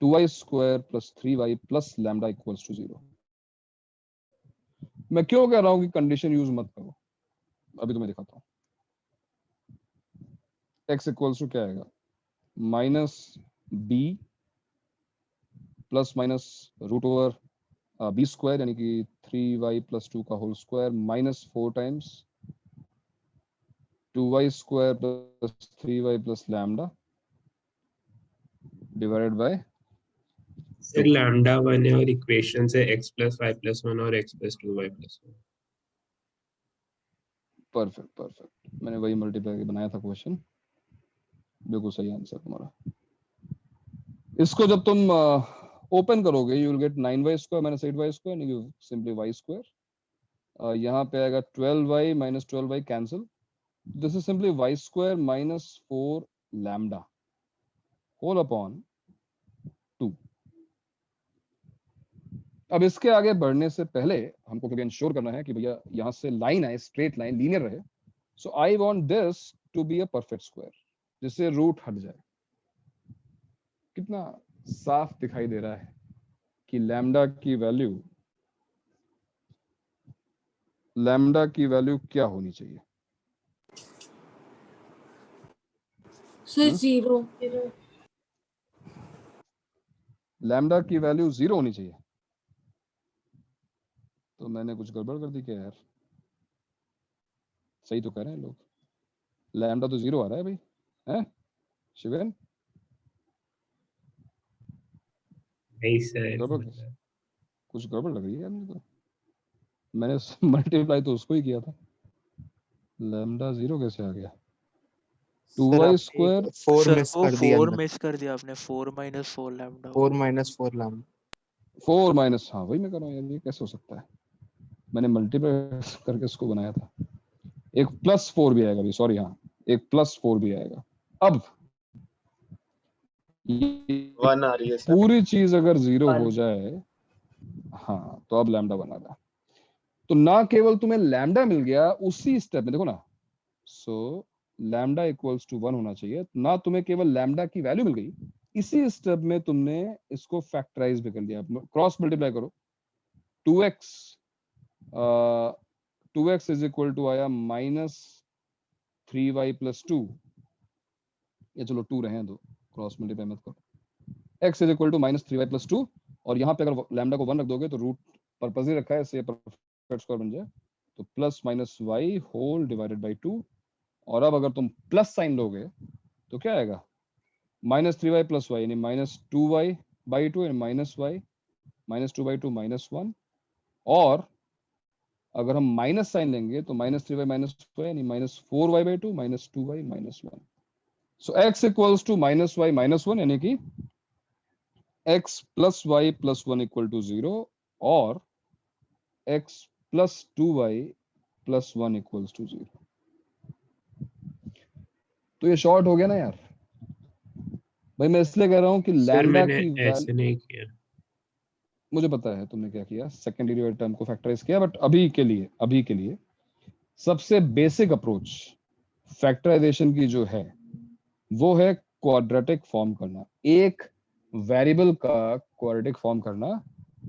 2y square plus 3y plus lambda equals to 0। मैं क्यों कह रहा हूं कि कंडीशन यूज मत करो, अभी तुम्हें दिखाता हूं। x इक्वल्स टू क्या आएगा, minus B plus minus root over B square यानी कि 3y प्लस 2 का whole square minus 4 times 2y square plus 3y plus lambda divided by फिर लैम्डा 1 है और इक्वेशन से x plus y plus 1 और x plus 2y plus 1। Perfect. मैंने वही मल्टीप्लाई बनाया था क्वेश्चन, बिल्कुल सही आंसर तुम्हारा। इसको जब तुम ओपन करोगे you will get 9y square minus 8y square यानी कि सिंपली y स्क्वायर। यहाँ पे आएगा 12y minus 12y cancel, this is simply y square minus 4 lambda whole upon 2। अब इसके आगे बढ़ने से पहले हमको क्योंकि इंश्योर करना है कि भैया यहाँ से लाइन आए, स्ट्रेट लाइन, लीनियर रहे, so I want this to be a perfect square जिससे रूट हट जाए। कितना साफ दिखाई दे रहा है कि लैम्डा की वैल्यू क्या होनी चाहिए? सर 0। लैम्डा की वैल्यू 0 होनी चाहिए। तो मैंने कुछ गड़बड़ कर दी क्या यार? सही तो कह रहे हैं लोग, लैम्डा तो 0 आ रहा है भाई, हैं शिवेन? नहीं सर, कुछ गड़बड़ लग रही है मुझे तो। मैंने मल्टीप्लाई तो उसको ही किया था, लैम्डा 0 कैसे आ गया? 2y स्क्वायर 4 मिस कर दिया, 4 मिस कर दिया आपने, 4 minus 4 lambda. 4 minus 4 lambda, 4 minus, हाँ वही मैं कर रहा हूँ यार, ये कैसे हो सकता है? मैंने मल्टीप्लाई करके इसको बनाया था। एक प्लस 4 भी आएगा, सॉरी हाँ, एक प्लस 4 भी आएगा। अब 1 आ रही है सर। पूरी चीज अगर 0 हो जाए, हाँ तो अब लैम्डा बना था। तो ना केवल तुम्हें लैम्डा मिल गया उसी स्टेप में, देखो ना, सो लैम्डा इक्वल्स टू 1 होना चाहिए, ना तुम्हें केवल लैम्डा की वैल्यू मिल गई, इसी स्टेप में तुमने इसको फैक्टराइज भी कर लिया। क्रॉस मल्टीप्लाई करो, 2x इज इक्वल टू आया माइनस 3y प्लस 2, ये चलो 2 रहे दो, क्रॉस मल्टीप्लाई मत करो। x is equal to minus 3y plus 2, और यहाँ पे अगर लैम्डा को 1 रख दोगे तो रूट पर्पस ही रखा है, इससे परफेक्ट स्क्वायर बन जाए, तो plus minus y whole divided by 2। और अब अगर तुम प्लस साइन लोगे तो क्या आएगा, माइनस 3y प्लस y यानी माइनस 2y बाई 2 यानी minus y, minus 2 by 2 minus 1, और अगर हम माइनस साइन लेंगे तो माइनस 3y माइनस y यानी minus 4y by 2 minus 2y minus 1। So x equals to minus y minus 1 यानी कि x plus y plus 1 equal to 0 और x plus 2y plus 1 equals to 0। तो ये short हो गया ना यार भाई, मैं इसलिए कह रहा हूं कि लैम्डा की ऐसे नहीं किया, मुझे पता है तुमने क्या किया, सेकेंड डेरिवेटिव टर्म को फैक्टराइज किया, बट अभी के लिए सबसे बेसिक अप्रोच फैक्टराइजेशन की जो है वो है क्वाड्रेटिक फॉर्म करना, एक वेरिएबल का क्वाड्रेटिक फॉर्म करना।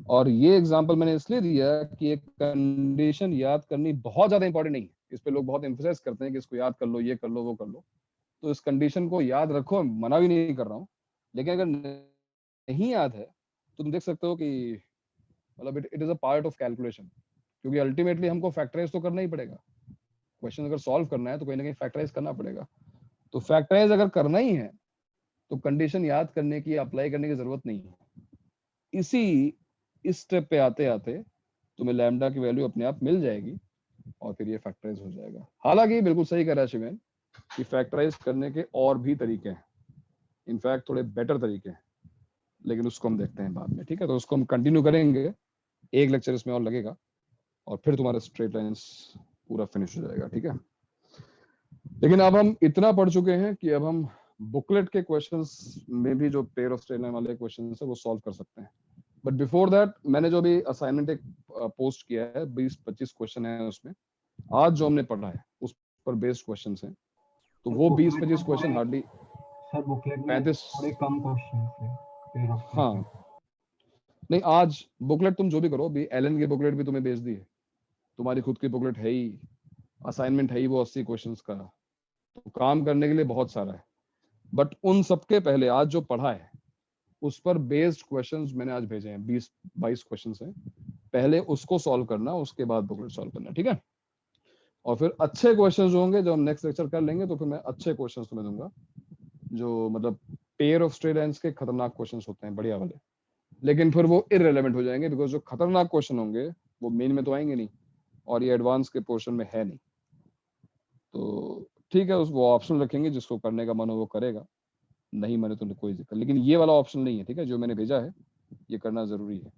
और ये एग्जांपल मैंने इसलिए दिया कि एक कंडीशन याद करनी बहुत ज्यादा इंपॉर्टेंट नहीं है, इस पे लोग बहुत एम्फसाइज करते हैं कि इसको याद कर लो, ये कर लो, वो कर लो, तो इस कंडीशन को याद रखो, मना भी नहीं कर रहा हूँ, लेकिन अगर नहीं याद है तो तुम देख सकते हो कि मतलब it is a part of calculation, क्योंकि अल्टीमेटली हमको फैक्टराइज तो करना ही पड़ेगा। क्वेश्चन अगर सॉल्व करना है तो कहीं ना कहीं फैक्टराइज करना पड़ेगा। तो फैक्टराइज अगर करना ही है तो कंडीशन याद करने की, अप्लाई करने की जरूरत नहीं है। इस स्टेप पे आते आते तुम्हें लैम्डा की वैल्यू अपने आप मिल जाएगी और फिर ये फैक्टराइज हो जाएगा। हालांकि बिल्कुल सही कह रहा है शिवेन कि फैक्टराइज करने के और भी तरीके हैं, इनफैक्ट थोड़े बेटर तरीके हैं, लेकिन उसको हम देखते हैं बाद में, ठीक है। तो उसको हम कंटिन्यू करेंगे, एक लेक्चर इसमें और लगेगा और फिर तुम्हारा स्ट्रेट लाइंस पूरा फिनिश हो जाएगा, ठीक है। लेकिन अब हम इतना पढ़ चुके हैं कि अब हम बुकलेट के क्वेश्चंस में भी जो पेयर ऑफ स्ट्रेट लाइन वाले क्वेश्चंस है वो सॉल्व कर सकते हैं। बट बिफोर दैट मैंने जो भी असाइनमेंट एक पोस्ट किया है, 20-25 क्वेश्चन है उसमें, आज जो हमने पढ़ा है उस पर बेस्ड क्वेश्चंस हैं। तो वो 20-25 क्वेश्चन हार्डली सर बुकलेट में 35 थोड़े कम क्वेश्चन थे। हाँ नहीं, आज बुकलेट तुम जो भी करो, अभी एलन की बुकलेट भी तुम्हें भेज दी है, तुम्हारी खुद की बुकलेट है ही, असाइनमेंट है ही वो 80 क्वेश्चंस का, तो काम करने के लिए बहुत सारा है। बट उन सबके पहले आज जो पढ़ा है उस पर बेस्ड क्वेश्चंस मैंने आज भेजे हैं, 20-22 क्वेश्चंस हैं। पहले उसको सॉल्व करना, उसके बाद बुकलेट सॉल्व करना, ठीक है। और फिर अच्छे क्वेश्चंस होंगे जो हम नेक्स्ट लेक्चर कर लेंगे, तो फिर मैं अच्छे क्वेश्चंस तुम्हें दूंगा, जो मतलब पेयर ऑफ स्ट्रेट लाइंस के खतरनाक क्वेश्चंस होते हैं, बढ़िया वाले। लेकिन फिर वो इररिलेवेंट हो जाएंगे, बिकॉज जो खतरनाक क्वेश्चन होंगे वो मेन में तो आएंगे नहीं और ये एडवांस के पोर्शन में है नहीं। तो ठीक है, उसको ऑप्शन रखेंगे, जिसको करने का मन हो वो करेगा, नहीं माने तो कोई दिक्कत। लेकिन ये वाला ऑप्शन नहीं है, ठीक है, जो मैंने भेजा है ये करना जरूरी है।